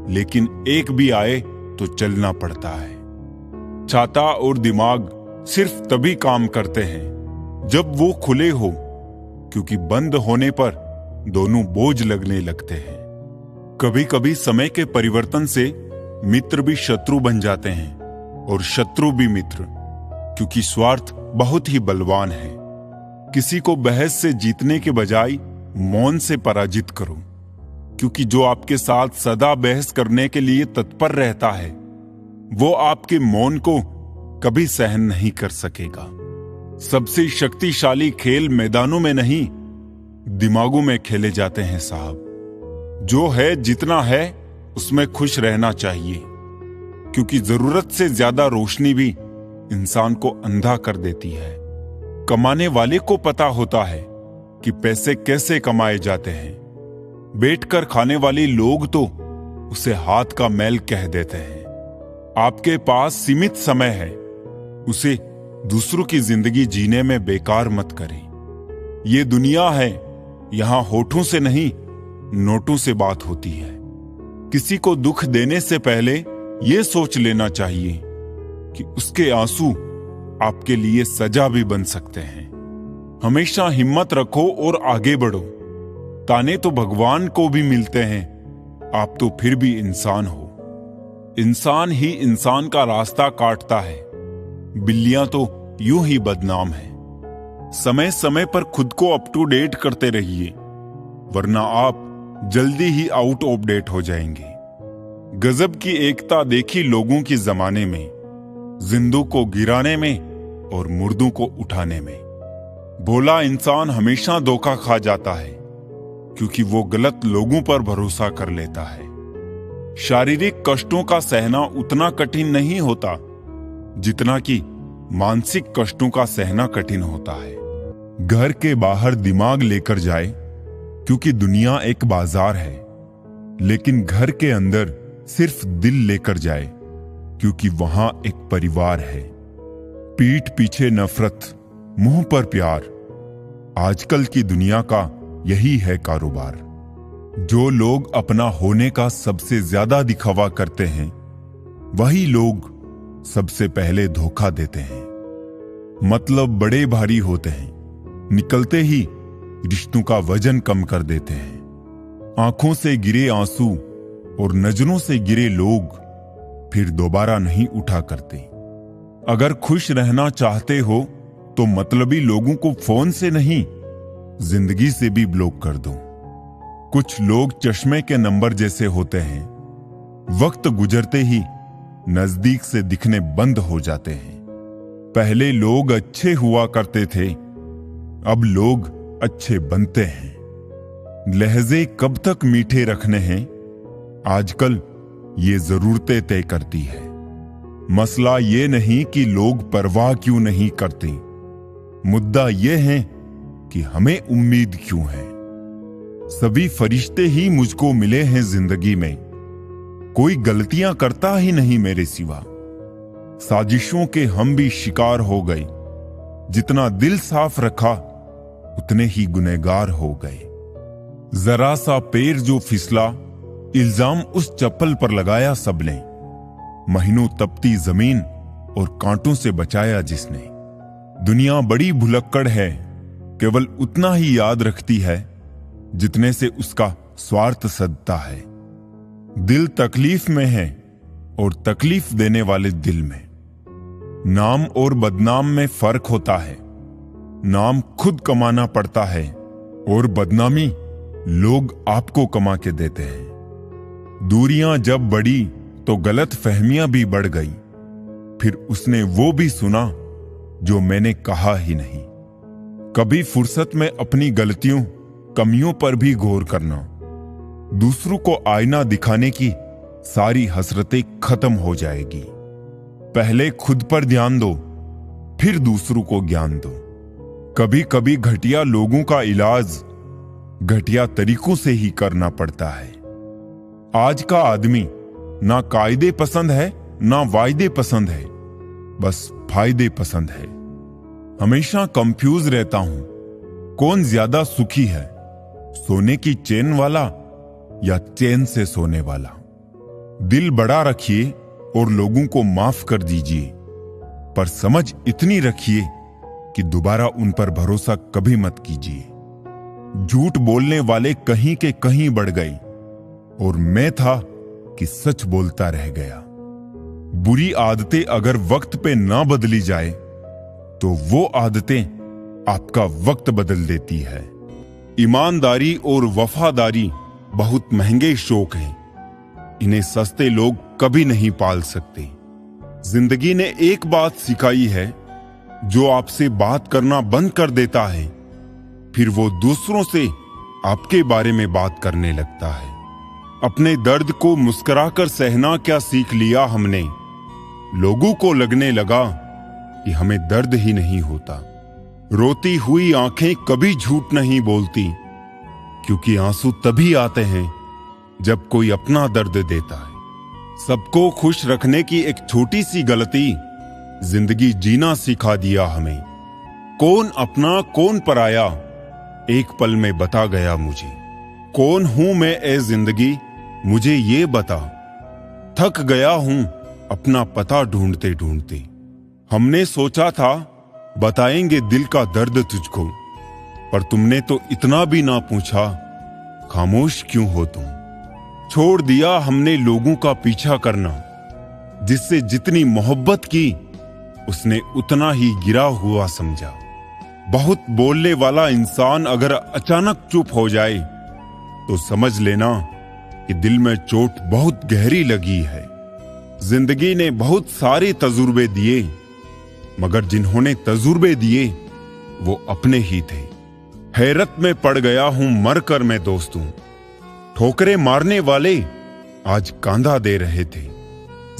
लेकिन एक भी आए तो चलना पड़ता है। छाता और दिमाग सिर्फ तभी काम करते हैं जब वो खुले हो, क्योंकि बंद होने पर दोनों बोझ लगने लगते हैं। कभी कभी समय के परिवर्तन से मित्र भी शत्रु बन जाते हैं और शत्रु भी मित्र, क्योंकि स्वार्थ बहुत ही बलवान है। किसी को बहस से जीतने के बजाय मौन से पराजित करो, क्योंकि जो आपके साथ सदा बहस करने के लिए तत्पर रहता है वो आपके मौन को कभी सहन नहीं कर सकेगा। सबसे शक्तिशाली खेल मैदानों में नहीं, दिमागों में खेले जाते हैं साहब। जो है जितना है उसमें खुश रहना चाहिए, क्योंकि जरूरत से ज्यादा रोशनी भी इंसान को अंधा कर देती है। कमाने वाले को पता होता है कि पैसे कैसे कमाए जाते हैं। बैठकर खाने वाले लोग तो उसे हाथ का मैल कह देते हैं। आपके पास सीमित समय है, उसे दूसरों की जिंदगी जीने में बेकार मत करें। ये दुनिया है, यहां होठों से नहीं नोटों से बात होती है। किसी को दुख देने से पहले यह सोच लेना चाहिए कि उसके आंसू आपके लिए सजा भी बन सकते हैं। हमेशा हिम्मत रखो और आगे बढ़ो। ताने तो भगवान को भी मिलते हैं, आप तो फिर भी इंसान हो। इंसान ही इंसान का रास्ता काटता है, बिल्लियां तो यूं ही बदनाम है। समय समय पर खुद को अप टू डेट करते रहिए, वरना आप जल्दी ही आउट ऑफ डेट हो जाएंगे। गजब की एकता देखी लोगों की जमाने में, जिंदों को गिराने में और मुर्दों को उठाने में। भोला इंसान हमेशा धोखा खा जाता है, क्योंकि वो गलत लोगों पर भरोसा कर लेता है। शारीरिक कष्टों का सहना उतना कठिन नहीं होता जितना कि मानसिक कष्टों का सहना कठिन होता है। घर के बाहर दिमाग लेकर जाए, क्योंकि दुनिया एक बाजार है, लेकिन घर के अंदर सिर्फ दिल लेकर जाए, क्योंकि वहां एक परिवार है। पीठ पीछे नफरत, मुंह पर प्यार, आजकल की दुनिया का यही है कारोबार। जो लोग अपना होने का सबसे ज्यादा दिखावा करते हैं, वही लोग सबसे पहले धोखा देते हैं। मतलब बड़े भारी होते हैं, निकलते ही रिश्तों का वजन कम कर देते हैं। आंखों से गिरे आंसू और नजरों से गिरे लोग फिर दोबारा नहीं उठा करते। अगर खुश रहना चाहते हो तो मतलबी लोगों को फोन से नहीं, जिंदगी से भी ब्लॉक कर दो। कुछ लोग चश्मे के नंबर जैसे होते हैं, वक्त गुजरते ही नजदीक से दिखने बंद हो जाते हैं। पहले लोग अच्छे हुआ करते थे, अब लोग अच्छे बनते हैं। लहजे कब तक मीठे रखने हैं, आजकल ये जरूरतें तय करती है। मसला ये नहीं कि लोग परवाह क्यों नहीं करते, मुद्दा ये है कि हमें उम्मीद क्यों है। सभी फरिश्ते ही मुझको मिले हैं जिंदगी में, कोई गलतियां करता ही नहीं मेरे सिवा। साजिशों के हम भी शिकार हो गए, जितना दिल साफ रखा उतने ही गुनहगार हो गए। जरा सा पैर जो फिसला, इल्जाम उस चप्पल पर लगाया सबने। महीनों तपती जमीन और कांटों से बचाया जिसने। दुनिया बड़ी भुलक्कड़ है, केवल उतना ही याद रखती है जितने से उसका स्वार्थ सदता है। दिल तकलीफ में है और तकलीफ देने वाले दिल में। नाम और बदनाम में फर्क होता है। नाम खुद कमाना पड़ता है और बदनामी लोग आपको कमा के देते हैं। दूरियां जब बढ़ी तो गलत फहमियां भी बढ़ गई, फिर उसने वो भी सुना जो मैंने कहा ही नहीं। कभी फुर्सत में अपनी गलतियों कमियों पर भी गौर करना। दूसरों को आईना दिखाने की सारी हसरतें खत्म हो जाएगी। पहले खुद पर ध्यान दो, फिर दूसरों को ज्ञान दो। कभी कभी घटिया लोगों का इलाज घटिया तरीकों से ही करना पड़ता है। आज का आदमी ना कायदे पसंद है ना वायदे पसंद है, बस फायदे पसंद है। हमेशा कंफ्यूज रहता हूं, कौन ज्यादा सुखी है, सोने की चेन वाला या चैन से सोने वाला। दिल बड़ा रखिए और लोगों को माफ कर दीजिए, पर समझ इतनी रखिए कि दोबारा उन पर भरोसा कभी मत कीजिए। झूठ बोलने वाले कहीं के कहीं बढ़ गए और मैं था कि सच बोलता रह गया। बुरी आदतें अगर वक्त पे ना बदली जाए तो वो आदतें आपका वक्त बदल देती है। ईमानदारी और वफादारी बहुत महंगे शौक हैं, इन्हें सस्ते लोग कभी नहीं पाल सकते। जिंदगी ने एक बात सिखाई है, जो आपसे बात करना बंद कर देता है, फिर वो दूसरों से आपके बारे में बात करने लगता है। अपने दर्द को मुस्कुराकर सहना क्या सीख लिया हमने। लोगों को लगने लगा कि हमें दर्द ही नहीं होता। रोती हुई आंखें कभी झूठ नहीं बोलती, क्योंकि आंसू तभी आते हैं जब कोई अपना दर्द देता है। सबको खुश रखने की एक छोटी सी गलती जिंदगी जीना सिखा दिया हमें। कौन अपना कौन पराया एक पल में बता गया मुझे। कौन हूं मैं ए जिंदगी मुझे ये बता। थक गया हूं अपना पता ढूंढते ढूंढते। हमने सोचा था बताएंगे दिल का दर्द तुझको, पर तुमने तो इतना भी ना पूछा, खामोश क्यों हो तुम। छोड़ दिया हमने लोगों का पीछा करना, जिससे जितनी मोहब्बत की उसने उतना ही गिरा हुआ समझा। बहुत बोलने वाला इंसान अगर अचानक चुप हो जाए तो समझ लेना कि दिल में चोट बहुत गहरी लगी है। जिंदगी ने बहुत सारे तजुर्बे दिए, मगर जिन्होंने तजुर्बे दिए वो अपने ही थे। हैरत में पड़ गया हूं मरकर मैं दोस्तों। ठोकरे मारने वाले आज कांधा दे रहे थे।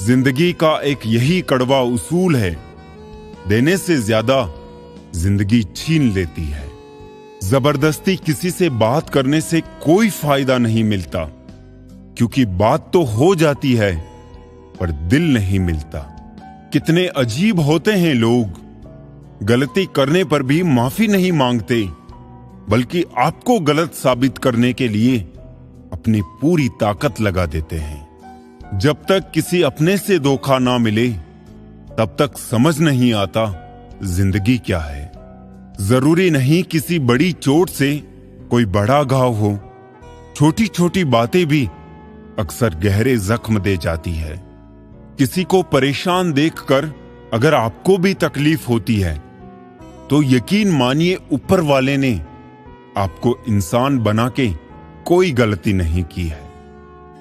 जिंदगी का एक यही कड़वा उसूल है, देने से ज्यादा जिंदगी छीन लेती है। जबरदस्ती किसी से बात करने से कोई फायदा नहीं मिलता, क्योंकि बात तो हो जाती है पर दिल नहीं मिलता। कितने अजीब होते हैं लोग, गलती करने पर भी माफी नहीं मांगते, बल्कि आपको गलत साबित करने के लिए अपनी पूरी ताकत लगा देते हैं। जब तक किसी अपने से धोखा ना मिले तब तक समझ नहीं आता जिंदगी क्या है। जरूरी नहीं किसी बड़ी चोट से कोई बड़ा घाव हो, छोटी छोटी बातें भी अक्सर गहरे जख्म दे जाती है। किसी को परेशान देखकर अगर आपको भी तकलीफ होती है तो यकीन मानिए ऊपर वाले ने आपको इंसान बना के कोई गलती नहीं की है।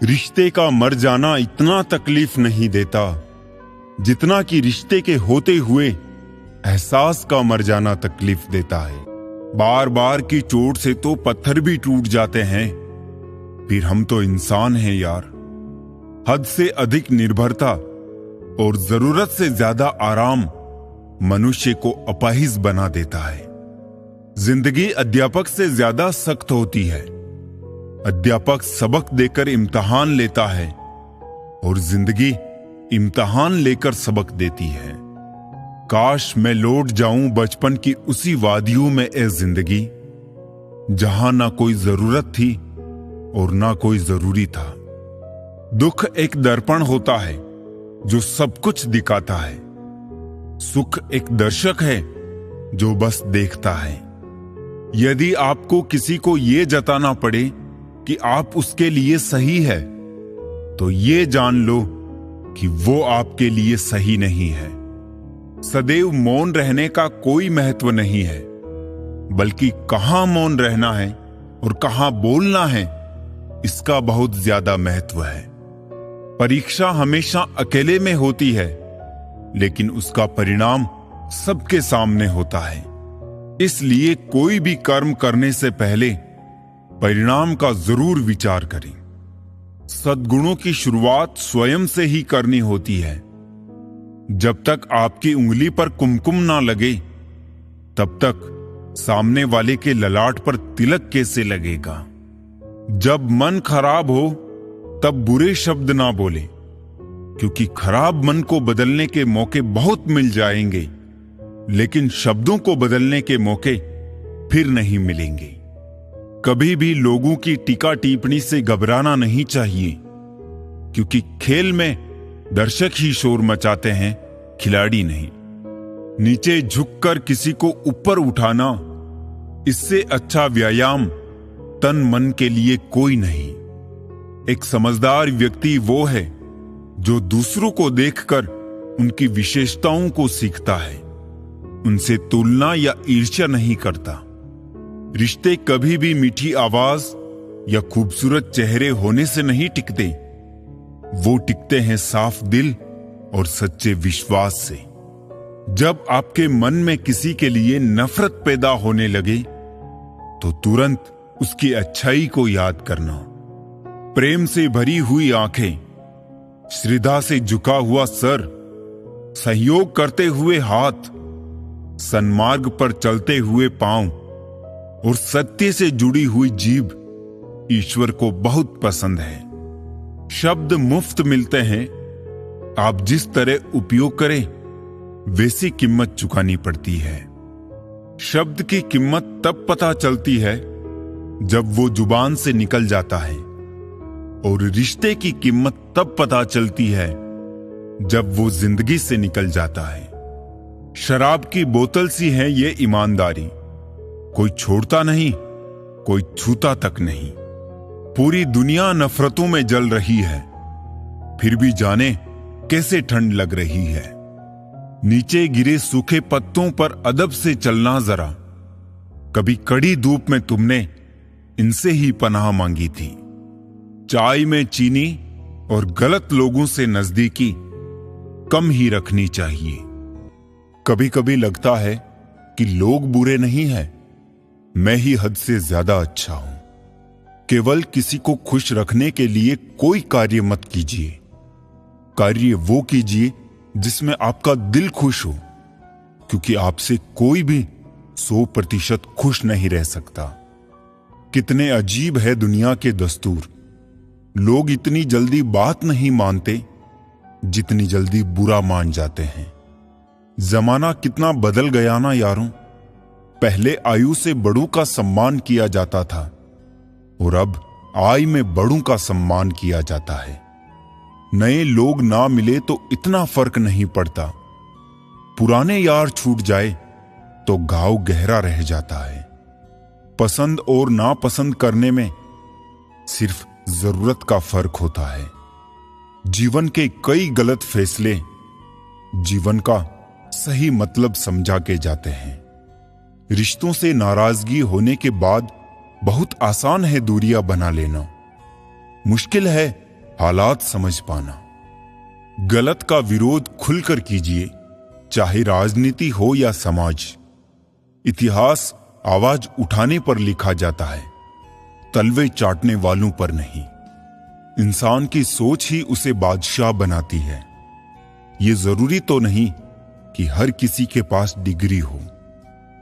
रिश्ते का मर जाना इतना तकलीफ नहीं देता जितना कि रिश्ते के होते हुए एहसास का मर जाना तकलीफ देता है। बार बार की चोट से तो पत्थर भी टूट जाते हैं, फिर हम तो इंसान हैं यार। हद से अधिक निर्भरता और जरूरत से ज्यादा आराम मनुष्य को अपाहिज बना देता है। जिंदगी अध्यापक से ज्यादा सख्त होती है। अध्यापक सबक देकर इम्तिहान लेता है और जिंदगी इम्तिहान लेकर सबक देती है। काश मैं लौट जाऊं बचपन की उसी वादियों में ए जिंदगी, जहां ना कोई जरूरत थी और ना कोई जरूरी था। दुख एक दर्पण होता है जो सब कुछ दिखाता है। सुख एक दर्शक है जो बस देखता है। यदि आपको किसी को यह जताना पड़े कि आप उसके लिए सही है, तो ये जान लो कि वो आपके लिए सही नहीं है। सदैव मौन रहने का कोई महत्व नहीं है, बल्कि कहां मौन रहना है और कहां बोलना है, इसका बहुत ज्यादा महत्व है। परीक्षा हमेशा अकेले में होती है, लेकिन उसका परिणाम सबके सामने होता है। इसलिए कोई भी कर्म करने से पहले परिणाम का जरूर विचार करें। सद्गुणों की शुरुआत स्वयं से ही करनी होती है। जब तक आपकी उंगली पर कुमकुम ना लगे, तब तक सामने वाले के ललाट पर तिलक कैसे लगेगा। जब मन खराब हो तब बुरे शब्द ना बोले, क्योंकि खराब मन को बदलने के मौके बहुत मिल जाएंगे, लेकिन शब्दों को बदलने के मौके फिर नहीं मिलेंगे। कभी भी लोगों की टीका टिप्पणी से घबराना नहीं चाहिए, क्योंकि खेल में दर्शक ही शोर मचाते हैं, खिलाड़ी नहीं। नीचे झुककर किसी को ऊपर उठाना, इससे अच्छा व्यायाम तन मन के लिए कोई नहीं। एक समझदार व्यक्ति वो है जो दूसरों को देखकर उनकी विशेषताओं को सीखता है, उनसे तुलना या ईर्ष्या नहीं करता। रिश्ते कभी भी मीठी आवाज या खूबसूरत चेहरे होने से नहीं टिकते, वो टिकते हैं साफ दिल और सच्चे विश्वास से। जब आपके मन में किसी के लिए नफरत पैदा होने लगे, तो तुरंत उसकी अच्छाई को याद करना। प्रेम से भरी हुई आंखें, श्रद्धा से झुका हुआ सर, सहयोग करते हुए हाथ, सन्मार्ग पर चलते हुए पांव और सत्य से जुड़ी हुई जीभ ईश्वर को बहुत पसंद है। शब्द मुफ्त मिलते हैं, आप जिस तरह उपयोग करें वैसी कीमत चुकानी पड़ती है। शब्द की कीमत तब पता चलती है जब वो जुबान से निकल जाता है, और रिश्ते की कीमत तब पता चलती है जब वो जिंदगी से निकल जाता है। शराब की बोतल सी है ये ईमानदारी, कोई छोड़ता नहीं, कोई छूता तक नहीं। पूरी दुनिया नफरतों में जल रही है, फिर भी जाने कैसे ठंड लग रही है। नीचे गिरे सूखे पत्तों पर अदब से चलना जरा, कभी कड़ी धूप में तुमने इनसे ही पनाह मांगी थी। चाय में चीनी और गलत लोगों से नजदीकी कम ही रखनी चाहिए। कभी कभी लगता है कि लोग बुरे नहीं हैं, मैं ही हद से ज्यादा अच्छा हूं। केवल किसी को खुश रखने के लिए कोई कार्य मत कीजिए, कार्य वो कीजिए जिसमें आपका दिल खुश हो, क्योंकि आपसे कोई भी 100% खुश नहीं रह सकता। कितने अजीब है दुनिया के दस्तूर, लोग इतनी जल्दी बात नहीं मानते जितनी जल्दी बुरा मान जाते हैं। जमाना कितना बदल गया ना यारों। पहले आयु से बड़ों का सम्मान किया जाता था और अब आय में बड़ों का सम्मान किया जाता है। नए लोग ना मिले तो इतना फर्क नहीं पड़ता, पुराने यार छूट जाए तो घाव गहरा रह जाता है। पसंद और नापसंद करने में सिर्फ जरूरत का फर्क होता है। जीवन के कई गलत फैसले जीवन का सही मतलब समझा के जाते हैं। रिश्तों से नाराजगी होने के बाद बहुत आसान है दूरियां बना लेना, मुश्किल है हालात समझ पाना। गलत का विरोध खुलकर कीजिए, चाहे राजनीति हो या समाज। इतिहास आवाज उठाने पर लिखा जाता है, तलवे चाटने वालों पर नहीं। इंसान की सोच ही उसे बादशाह बनाती है। ये जरूरी तो नहीं कि हर किसी के पास डिग्री हो।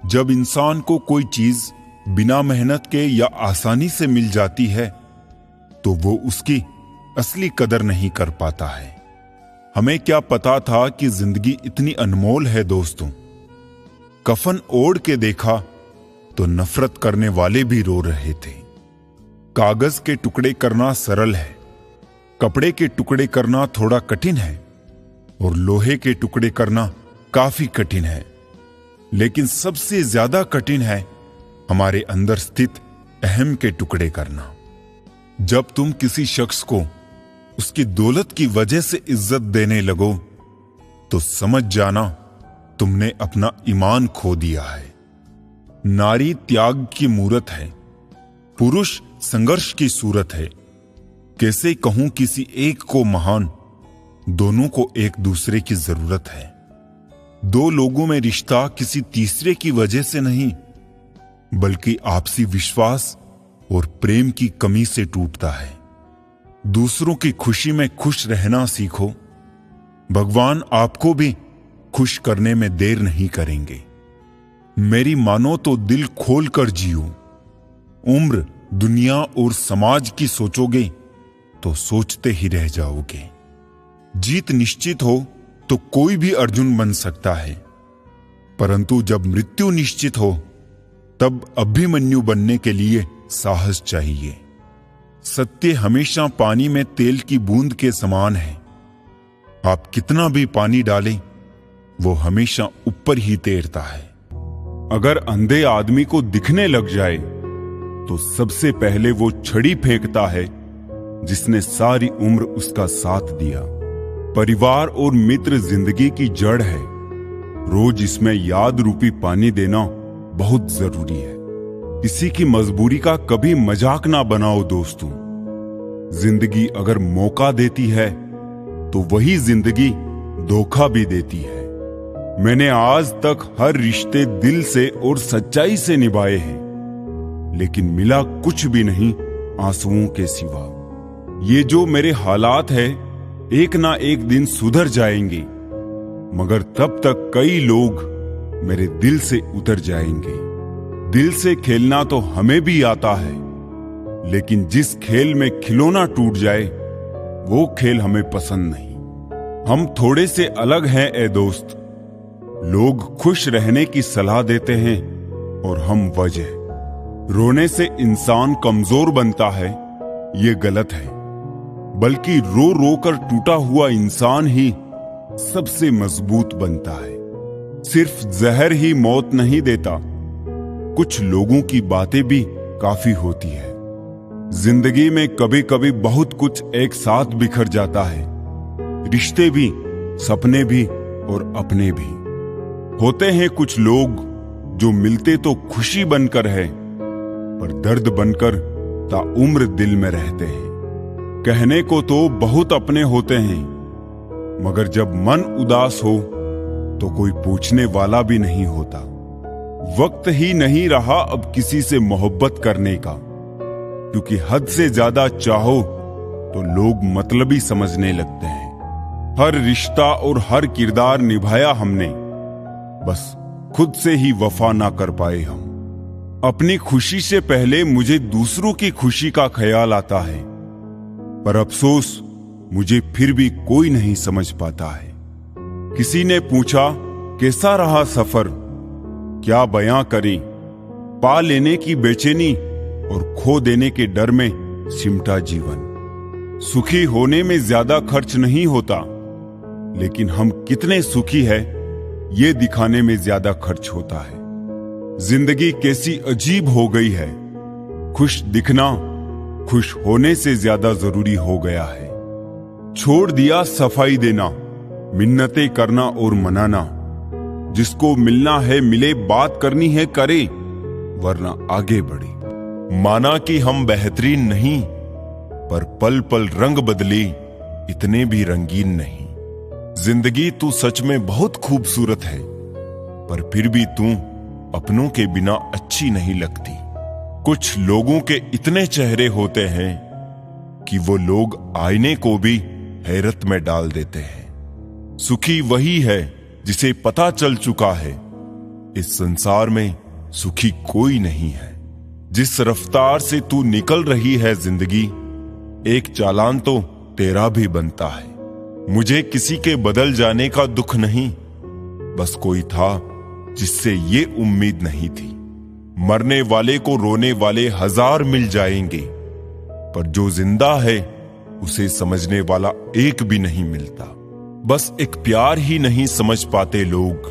जब इंसान को कोई चीज बिना मेहनत के या आसानी से मिल जाती है तो वो उसकी असली कदर नहीं कर पाता है। हमें क्या पता था कि जिंदगी इतनी अनमोल है दोस्तों। कफन ओढ़ के देखा तो नफरत करने वाले भी रो रहे थे। कागज के टुकड़े करना सरल है, कपड़े के टुकड़े करना थोड़ा कठिन है, और लोहे के टुकड़े करना काफी कठिन है। लेकिन सबसे ज्यादा कठिन है हमारे अंदर स्थित अहम के टुकड़े करना। जब तुम किसी शख्स को उसकी दौलत की वजह से इज्जत देने लगो तो समझ जाना तुमने अपना ईमान खो दिया है। नारी त्याग की मूरत है, पुरुष संघर्ष की सूरत है। कैसे कहूं किसी एक को महान, दोनों को एक दूसरे की जरूरत है। दो लोगों में रिश्ता किसी तीसरे की वजह से नहीं, बल्कि आपसी विश्वास और प्रेम की कमी से टूटता है। दूसरों की खुशी में खुश रहना सीखो, भगवान आपको भी खुश करने में देर नहीं करेंगे। मेरी मानो तो दिल खोल कर जियो। उम्र, दुनिया और समाज की सोचोगे तो सोचते ही रह जाओगे। जीत निश्चित हो तो कोई भी अर्जुन बन सकता है, परंतु जब मृत्यु निश्चित हो तब अभिमन्यु बनने के लिए साहस चाहिए। सत्य हमेशा पानी में तेल की बूंद के समान है। आप कितना भी पानी डालें, वो हमेशा ऊपर ही तैरता है। अगर अंधे आदमी को दिखने लग जाए तो सबसे पहले वो छड़ी फेंकता है जिसने सारी उम्र उसका साथ दिया। परिवार और मित्र जिंदगी की जड़ है, रोज इसमें याद रूपी पानी देना बहुत जरूरी है। इसी की मजबूरी का कभी मजाक ना बनाओ दोस्तों। जिंदगी अगर मौका देती है तो वही जिंदगी धोखा भी देती है। मैंने आज तक हर रिश्ते दिल से और सच्चाई से निभाए हैं, लेकिन मिला कुछ भी नहीं आंसुओं के सिवा। ये जो मेरे हालात है एक ना एक दिन सुधर जाएंगे, मगर तब तक कई लोग मेरे दिल से उतर जाएंगे। दिल से खेलना तो हमें भी आता है, लेकिन जिस खेल में खिलौना टूट जाए वो खेल हमें पसंद नहीं। हम थोड़े से अलग हैं ए दोस्त। लोग खुश रहने की सलाह देते हैं और हम वजह। रोने से इंसान कमजोर बनता है, ये गलत है। बल्कि रो रो कर टूटा हुआ इंसान ही सबसे मजबूत बनता है। सिर्फ जहर ही मौत नहीं देता, कुछ लोगों की बातें भी काफी होती है। जिंदगी में कभी कभी बहुत कुछ एक साथ बिखर जाता है, रिश्ते भी, सपने भी और अपने भी। होते हैं कुछ लोग जो मिलते तो खुशी बनकर है, पर दर्द बनकर ताउम्र दिल में रहते हैं। कहने को तो बहुत अपने होते हैं, मगर जब मन उदास हो तो कोई पूछने वाला भी नहीं होता। वक्त ही नहीं रहा अब किसी से मोहब्बत करने का, क्योंकि हद से ज्यादा चाहो तो लोग मतलबी समझने लगते हैं। हर रिश्ता और हर किरदार निभाया हमने, बस खुद से ही वफा ना कर पाए हम। अपनी खुशी से पहले मुझे दूसरों की खुशी का ख्याल आता है, पर अफसोस मुझे फिर भी कोई नहीं समझ पाता है। किसी ने पूछा कैसा रहा सफर, क्या बयां करें। पा लेने की बेचैनी और खो देने के डर में सिमटा जीवन। सुखी होने में ज्यादा खर्च नहीं होता, लेकिन हम कितने सुखी है ये दिखाने में ज्यादा खर्च होता है। जिंदगी कैसी अजीब हो गई है। खुश दिखना खुश होने से ज्यादा जरूरी हो गया है। छोड़ दिया सफाई देना, मिन्नतें करना और मनाना। जिसको मिलना है मिले, बात करनी है करे, वरना आगे बढ़े। माना कि हम बेहतरीन नहीं, पर पल पल रंग बदले, इतने भी रंगीन नहीं। जिंदगी तू सच में बहुत खूबसूरत है, पर फिर भी तू अपनों के बिना अच्छी नहीं लगती। कुछ लोगों के इतने चेहरे होते हैं कि वो लोग आईने को भी हैरत में डाल देते हैं। सुखी वही है जिसे पता चल चुका है, इस संसार में सुखी कोई नहीं है। जिस रफ्तार से तू निकल रही है जिंदगी, एक चालान तो तेरा भी बनता है। मुझे किसी के बदल जाने का दुख नहीं, बस कोई था जिससे ये उम्मीद नहीं थी। मरने वाले को रोने वाले हजार मिल जाएंगे, पर जो जिंदा है उसे समझने वाला एक भी नहीं मिलता। बस एक प्यार ही नहीं समझ पाते लोग,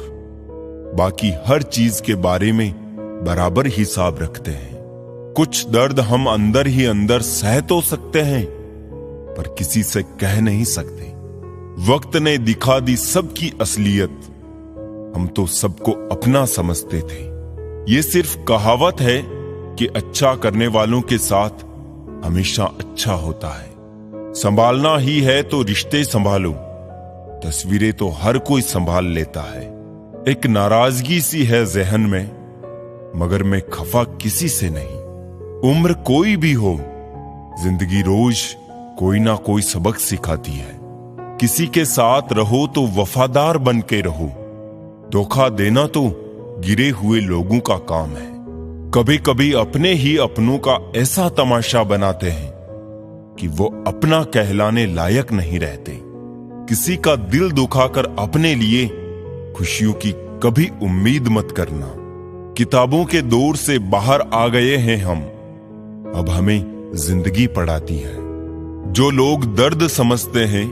बाकी हर चीज के बारे में बराबर हिसाब रखते हैं। कुछ दर्द हम अंदर ही अंदर सह तो सकते हैं, पर किसी से कह नहीं सकते। वक्त ने दिखा दी सबकी असलियत, हम तो सबको अपना समझते थे। ये सिर्फ कहावत है कि अच्छा करने वालों के साथ हमेशा अच्छा होता है। संभालना ही है तो रिश्ते संभालो, तस्वीरें तो हर कोई संभाल लेता है। एक नाराजगी सी है जहन में, मगर मैं खफा किसी से नहीं। उम्र कोई भी हो, जिंदगी रोज कोई ना कोई सबक सिखाती है। किसी के साथ रहो तो वफादार बन के रहो, धोखा देना तो गिरे हुए लोगों का काम है। कभी कभी अपने ही अपनों का ऐसा तमाशा बनाते हैं कि वो अपना कहलाने लायक नहीं रहते। किसी का दिल दुखाकर अपने लिए खुशियों की कभी उम्मीद मत करना। किताबों के दौर से बाहर आ गए हैं हम, अब हमें जिंदगी पढ़ाती है। जो लोग दर्द समझते हैं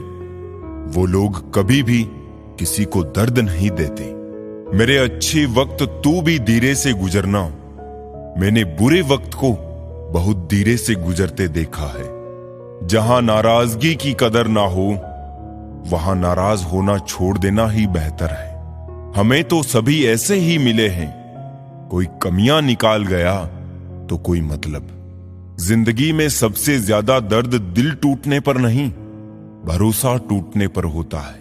वो लोग कभी भी किसी को दर्द नहीं देते। मेरे अच्छे वक्त तू भी धीरे से गुजरना, मैंने बुरे वक्त को बहुत धीरे से गुजरते देखा है। जहां नाराजगी की कदर ना हो, वहां नाराज होना छोड़ देना ही बेहतर है। हमें तो सभी ऐसे ही मिले हैं, कोई कमियां निकाल गया तो कोई मतलब। जिंदगी में सबसे ज्यादा दर्द दिल टूटने पर नहीं, भरोसा टूटने पर होता है।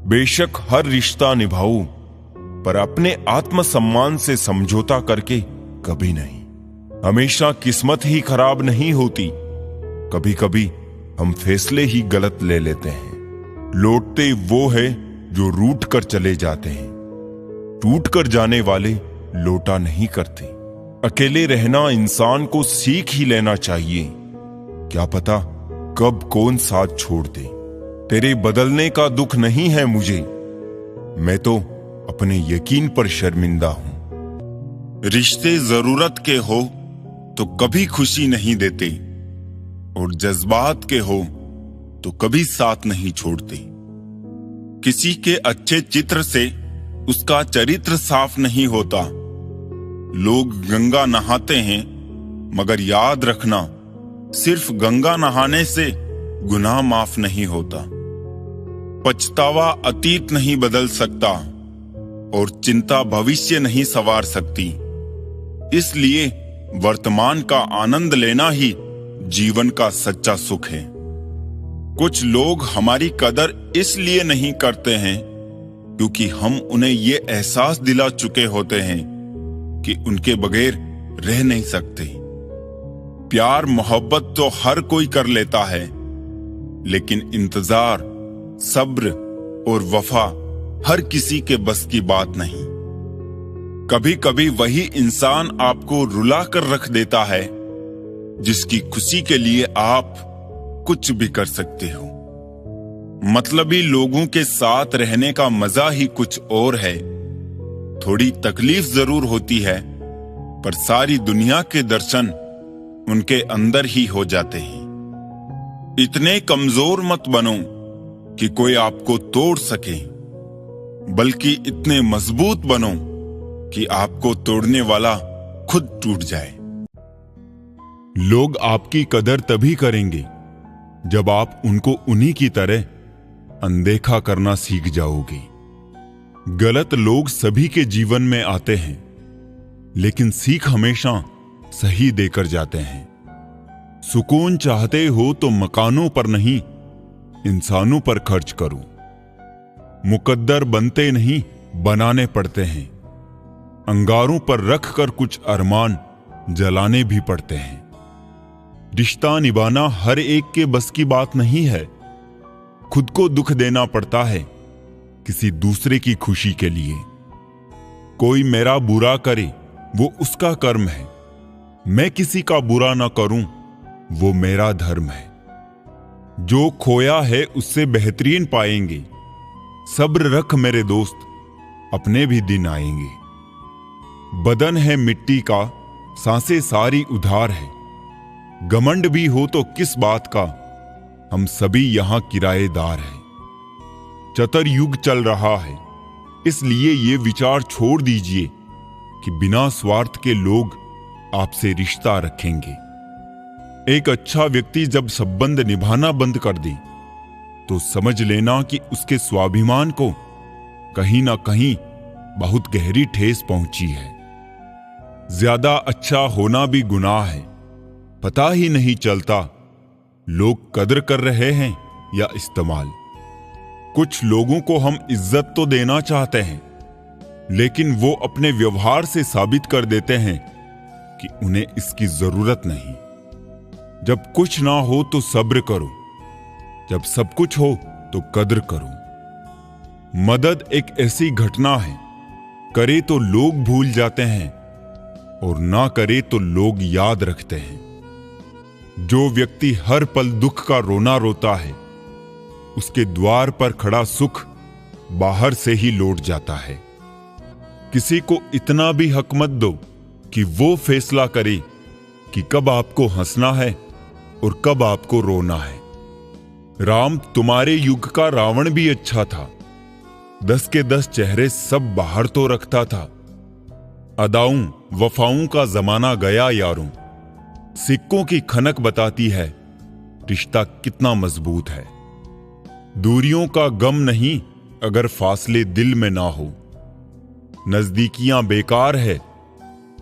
बेशक हर रिश्ता निभाओ, पर अपने आत्मसम्मान से समझौता करके कभी नहीं। हमेशा किस्मत ही खराब नहीं होती, कभी कभी हम फैसले ही गलत ले लेते हैं। लौटते वो है जो रूठ कर चले जाते हैं। टूट कर जाने वाले लौटा नहीं करते। अकेले रहना इंसान को सीख ही लेना चाहिए। क्या पता कब कौन साथ छोड़ दे। तेरे बदलने का दुख नहीं है मुझे, मैं तो अपने यकीन पर शर्मिंदा हूं। रिश्ते जरूरत के हो तो कभी खुशी नहीं देते, और जज्बात के हो तो कभी साथ नहीं छोड़ते। किसी के अच्छे चित्र से उसका चरित्र साफ नहीं होता। लोग गंगा नहाते हैं, मगर याद रखना सिर्फ गंगा नहाने से गुनाह माफ नहीं होता। पछतावा अतीत नहीं बदल सकता, और चिंता भविष्य नहीं संवार सकती। इसलिए वर्तमान का आनंद लेना ही जीवन का सच्चा सुख है। कुछ लोग हमारी कदर इसलिए नहीं करते हैं क्योंकि हम उन्हें ये एहसास दिला चुके होते हैं कि उनके बगैर रह नहीं सकते। प्यार मोहब्बत तो हर कोई कर लेता है, लेकिन इंतजार, सब्र और वफा हर किसी के बस की बात नहीं। कभी कभी वही इंसान आपको रुला कर रख देता है जिसकी खुशी के लिए आप कुछ भी कर सकते हो। मतलबी लोगों के साथ रहने का मजा ही कुछ और है। थोड़ी तकलीफ जरूर होती है, पर सारी दुनिया के दर्शन उनके अंदर ही हो जाते हैं। इतने कमजोर मत बनो कि कोई आपको तोड़ सके, बल्कि इतने मजबूत बनो कि आपको तोड़ने वाला खुद टूट जाए। लोग आपकी कदर तभी करेंगे जब आप उनको उन्हीं की तरह अनदेखा करना सीख जाओगे। गलत लोग सभी के जीवन में आते हैं, लेकिन सीख हमेशा सही देकर जाते हैं। सुकून चाहते हो तो मकानों पर नहीं, इंसानों पर खर्च करो। मुकद्दर बनते नहीं, बनाने पड़ते हैं। अंगारों पर रख कर कुछ अरमान जलाने भी पड़ते हैं। रिश्ता निभाना हर एक के बस की बात नहीं है। खुद को दुख देना पड़ता है किसी दूसरे की खुशी के लिए। कोई मेरा बुरा करे वो उसका कर्म है, मैं किसी का बुरा ना करूं वो मेरा धर्म है। जो खोया है उससे बेहतरीन पाएंगे। सब्र रख मेरे दोस्त, अपने भी दिन आएंगे। बदन है मिट्टी का, सांसें सारी उधार है। घमंड भी हो तो किस बात का, हम सभी यहां किराएदार हैं। चतर युग चल रहा है, इसलिए ये विचार छोड़ दीजिए कि बिना स्वार्थ के लोग आपसे रिश्ता रखेंगे। एक अच्छा व्यक्ति जब संबंध निभाना बंद कर दे तो समझ लेना कि उसके स्वाभिमान को कहीं ना कहीं बहुत गहरी ठेस पहुंची है। ज्यादा अच्छा होना भी गुनाह है। पता ही नहीं चलता लोग कदर कर रहे हैं या इस्तेमाल। कुछ लोगों को हम इज्जत तो देना चाहते हैं, लेकिन वो अपने व्यवहार से साबित कर देते हैं कि उन्हें इसकी जरूरत नहीं। जब कुछ ना हो तो सब्र करो, जब सब कुछ हो तो कद्र करो। मदद एक ऐसी घटना है, करे तो लोग भूल जाते हैं और ना करे तो लोग याद रखते हैं। जो व्यक्ति हर पल दुख का रोना रोता है, उसके द्वार पर खड़ा सुख बाहर से ही लौट जाता है। किसी को इतना भी हक मत दो कि वो फैसला करे कि कब आपको हंसना है और कब आपको रोना है। राम तुम्हारे युग का रावण भी अच्छा था। 10 के 10 चेहरे सब बाहर तो रखता था। अदाऊं वफाओं का जमाना गया यारों, सिक्कों की खनक बताती है रिश्ता कितना मजबूत है। दूरियों का गम नहीं अगर फासले दिल में ना हो, नजदीकियां बेकार है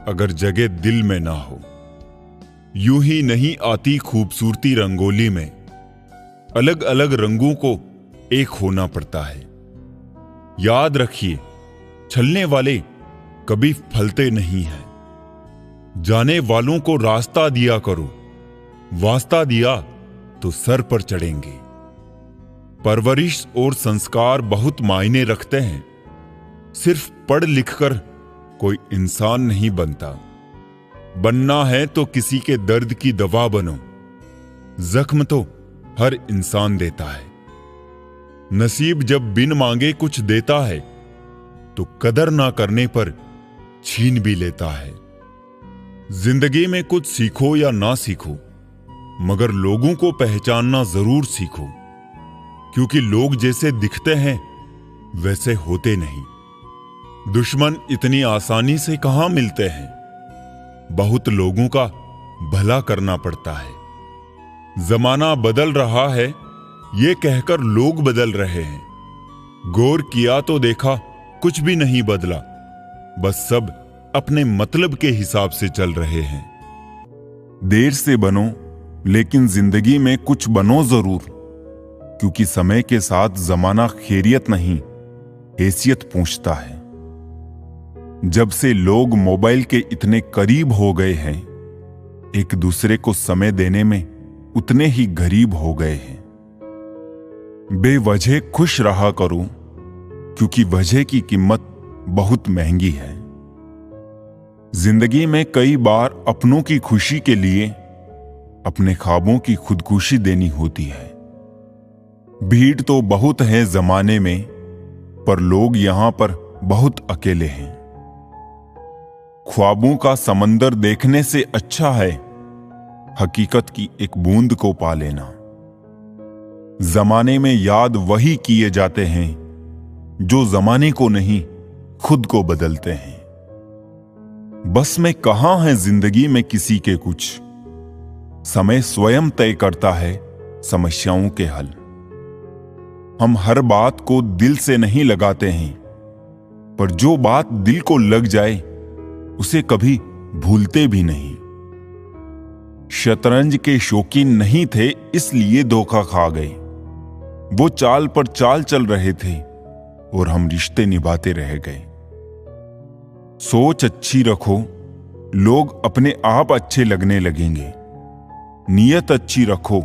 अगर जगह दिल में ना हो। यूं ही नहीं आती खूबसूरती रंगोली में, अलग अलग रंगों को एक होना पड़ता है। याद रखिए, छलने वाले कभी फलते नहीं हैं। जाने वालों को रास्ता दिया करो, वास्ता दिया तो सर पर चढ़ेंगे। परवरिश और संस्कार बहुत मायने रखते हैं। सिर्फ पढ़ लिखकर कोई इंसान नहीं बनता। बनना है तो किसी के दर्द की दवा बनो। जख्म तो हर इंसान देता है। नसीब जब बिन मांगे कुछ देता है तो कदर ना करने पर छीन भी लेता है। जिंदगी में कुछ सीखो या ना सीखो, मगर लोगों को पहचानना जरूर सीखो, क्योंकि लोग जैसे दिखते हैं वैसे होते नहीं। दुश्मन इतनी आसानी से कहां मिलते हैं। बहुत लोगों का भला करना पड़ता है। जमाना बदल रहा है ये कहकर लोग बदल रहे हैं। गौर किया तो देखा कुछ भी नहीं बदला, बस सब अपने मतलब के हिसाब से चल रहे हैं। देर से बनो लेकिन जिंदगी में कुछ बनो जरूर, क्योंकि समय के साथ जमाना खैरियत नहीं हैसियत पूछता है। जब से लोग मोबाइल के इतने करीब हो गए हैं, एक दूसरे को समय देने में उतने ही गरीब हो गए हैं। बेवजह खुश रहा करो, क्योंकि वजह की कीमत बहुत महंगी है। जिंदगी में कई बार अपनों की खुशी के लिए अपने ख्वाबों की खुदकुशी देनी होती है। भीड़ तो बहुत है जमाने में, पर लोग यहां पर बहुत अकेले हैं। ख्वाबों का समंदर देखने से अच्छा है हकीकत की एक बूंद को पा लेना। जमाने में याद वही किए जाते हैं जो जमाने को नहीं खुद को बदलते हैं। बस में कहां है जिंदगी में किसी के कुछ, समय स्वयं तय करता है समस्याओं के हल। हम हर बात को दिल से नहीं लगाते हैं, पर जो बात दिल को लग जाए उसे कभी भूलते भी नहीं। शतरंज के शौकीन नहीं थे इसलिए धोखा खा गए। वो चाल पर चाल चल रहे थे और हम रिश्ते निभाते रह गए। सोच अच्छी रखो, लोग अपने आप अच्छे लगने लगेंगे। नीयत अच्छी रखो,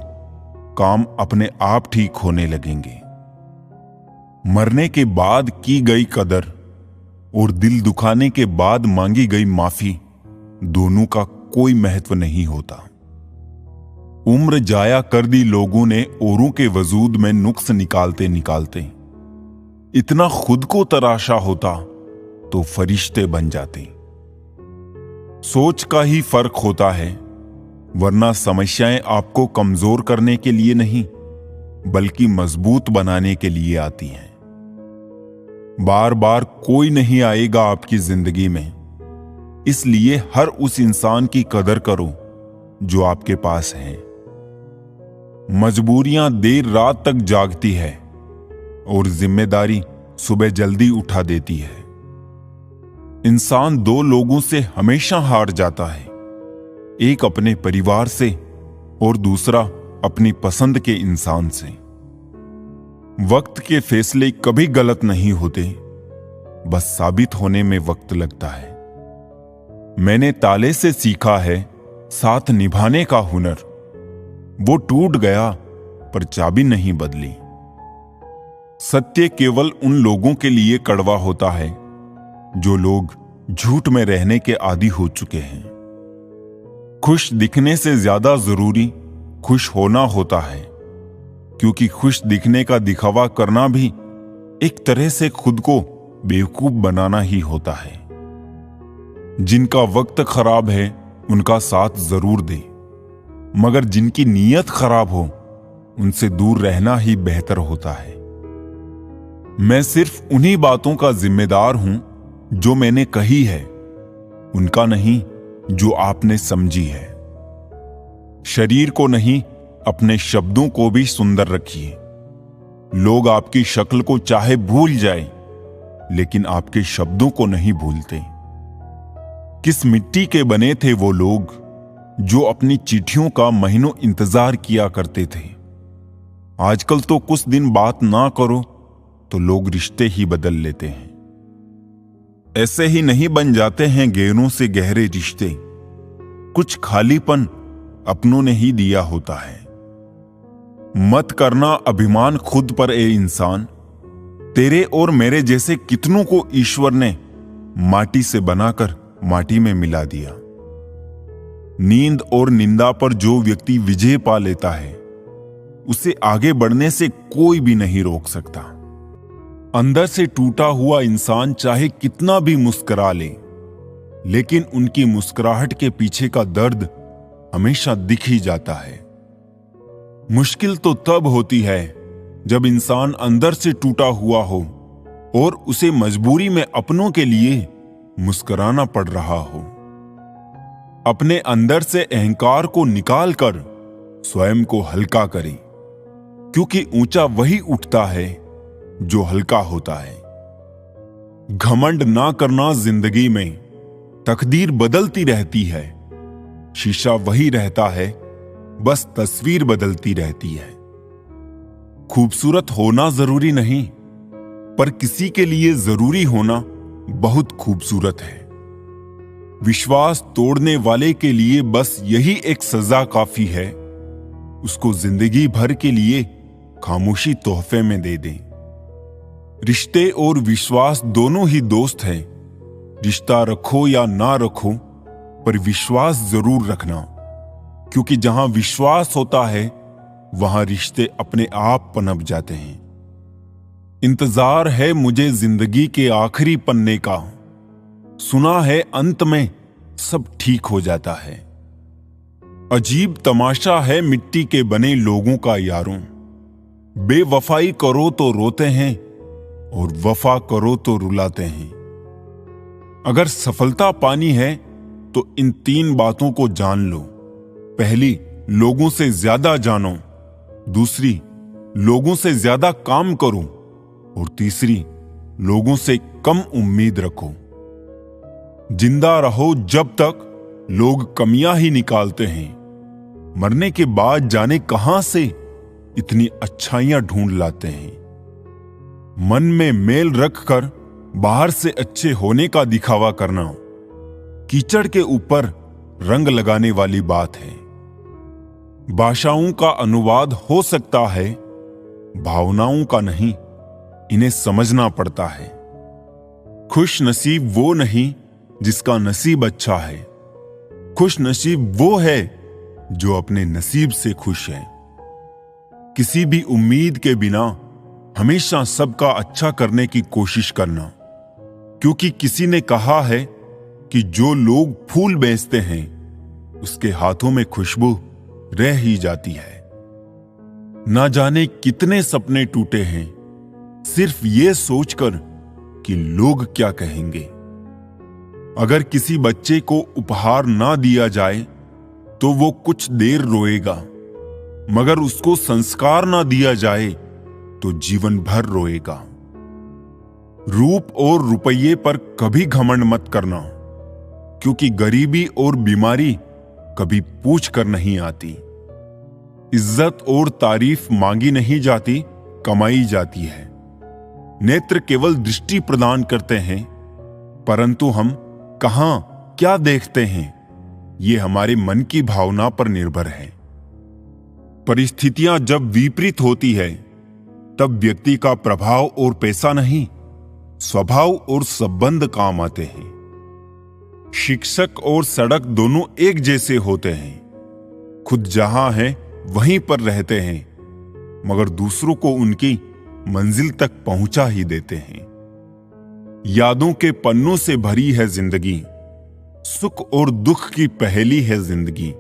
काम अपने आप ठीक होने लगेंगे। मरने के बाद की गई कदर और दिल दुखाने के बाद मांगी गई माफी, दोनों का कोई महत्व नहीं होता। उम्र जाया कर दी लोगों ने औरों के वजूद में नुक्स निकालते निकालते। इतना खुद को तराशा होता तो फरिश्ते बन जाते। सोच का ही फर्क होता है, वरना समस्याएं आपको कमजोर करने के लिए नहीं बल्कि मजबूत बनाने के लिए आती हैं। बार बार कोई नहीं आएगा आपकी जिंदगी में, इसलिए हर उस इंसान की कदर करो जो आपके पास है। मजबूरियां देर रात तक जागती है और जिम्मेदारी सुबह जल्दी उठा देती है। इंसान दो लोगों से हमेशा हार जाता है, एक अपने परिवार से और दूसरा अपनी पसंद के इंसान से। वक्त के फैसले कभी गलत नहीं होते, बस साबित होने में वक्त लगता है। मैंने ताले से सीखा है साथ निभाने का हुनर। वो टूट गया पर चाबी नहीं बदली। सत्य केवल उन लोगों के लिए कड़वा होता है जो लोग झूठ में रहने के आदी हो चुके हैं। खुश दिखने से ज्यादा जरूरी खुश होना होता है, क्योंकि खुश दिखने का दिखावा करना भी एक तरह से खुद को बेवकूफ बनाना ही होता है। जिनका वक्त खराब है उनका साथ जरूर दे, मगर जिनकी नीयत खराब हो उनसे दूर रहना ही बेहतर होता है। मैं सिर्फ उन्हीं बातों का जिम्मेदार हूं जो मैंने कही है, उनका नहीं जो आपने समझी है। शरीर को नहीं, अपने शब्दों को भी सुंदर रखिए। लोग आपकी शक्ल को चाहे भूल जाए, लेकिन आपके शब्दों को नहीं भूलते। किस मिट्टी के बने थे वो लोग जो अपनी चिट्ठियों का महीनों इंतजार किया करते थे। आजकल तो कुछ दिन बात ना करो तो लोग रिश्ते ही बदल लेते हैं। ऐसे ही नहीं बन जाते हैं गहरों से गहरे रिश्ते। कुछ खालीपन अपनों ने ही दिया होता है। मत करना अभिमान खुद पर ए इंसान। तेरे और मेरे जैसे कितनों को ईश्वर ने माटी से बनाकर माटी में मिला दिया। नींद और निंदा पर जो व्यक्ति विजय पा लेता है, उसे आगे बढ़ने से कोई भी नहीं रोक सकता। अंदर से टूटा हुआ इंसान चाहे कितना भी मुस्कुरा ले, लेकिन उनकी मुस्कुराहट के पीछे का दर्द हमेशा दिख ही जाता है। मुश्किल तो तब होती है जब इंसान अंदर से टूटा हुआ हो और उसे मजबूरी में अपनों के लिए मुस्कुराना पड़ रहा हो। अपने अंदर से अहंकार को निकालकर स्वयं को हल्का करें, क्योंकि ऊंचा वही उठता है जो हल्का होता है। घमंड ना करना जिंदगी में, तकदीर बदलती रहती है। शीशा वही रहता है, बस तस्वीर बदलती रहती है। खूबसूरत होना जरूरी नहीं, पर किसी के लिए जरूरी होना बहुत खूबसूरत है। विश्वास तोड़ने वाले के लिए बस यही एक सजा काफी है, उसको जिंदगी भर के लिए खामोशी तोहफे में दे दें। रिश्ते और विश्वास दोनों ही दोस्त हैं। रिश्ता रखो या ना रखो, पर विश्वास जरूर रखना, क्योंकि जहां विश्वास होता है वहां रिश्ते अपने आप पनप जाते हैं। इंतजार है मुझे जिंदगी के आखिरी पन्ने का, सुना है अंत में सब ठीक हो जाता है। अजीब तमाशा है मिट्टी के बने लोगों का यारों, बेवफाई करो तो रोते हैं और वफा करो तो रुलाते हैं। अगर सफलता पानी है तो इन 3 बातों को जान लो। पहली, लोगों से ज्यादा जानो। दूसरी, लोगों से ज्यादा काम करो। और तीसरी, लोगों से कम उम्मीद रखो। जिंदा रहो जब तक लोग कमियां ही निकालते हैं, मरने के बाद जाने कहां से इतनी अच्छाइयां ढूंढ लाते हैं। मन में मेल रखकर बाहर से अच्छे होने का दिखावा करना कीचड़ के ऊपर रंग लगाने वाली बात है। भाषाओं का अनुवाद हो सकता है, भावनाओं का नहीं, इन्हें समझना पड़ता है। खुश नसीब वो नहीं जिसका नसीब अच्छा है, खुश नसीब वो है जो अपने नसीब से खुश है। किसी भी उम्मीद के बिना हमेशा सबका अच्छा करने की कोशिश करना, क्योंकि किसी ने कहा है कि जो लोग फूल बेचते हैं उसके हाथों में खुशबू रह ही जाती है। ना जाने कितने सपने टूटे हैं सिर्फ ये सोचकर कि लोग क्या कहेंगे। अगर किसी बच्चे को उपहार ना दिया जाए तो वो कुछ देर रोएगा, मगर उसको संस्कार ना दिया जाए तो जीवन भर रोएगा। रूप और रुपये पर कभी घमंड मत करना, क्योंकि गरीबी और बीमारी कभी पूछ कर नहीं आती। इज्जत और तारीफ मांगी नहीं जाती, कमाई जाती है। नेत्र केवल दृष्टि प्रदान करते हैं, परंतु हम कहां क्या देखते हैं ये हमारे मन की भावना पर निर्भर है। परिस्थितियां जब विपरीत होती है तब व्यक्ति का प्रभाव और पैसा नहीं, स्वभाव और संबंध काम आते हैं। शिक्षक और सड़क दोनों एक जैसे होते हैं, खुद जहां हैं वहीं पर रहते हैं, मगर दूसरों को उनकी मंजिल तक पहुंचा ही देते हैं। यादों के पन्नों से भरी है जिंदगी, सुख और दुख की पहेली है जिंदगी।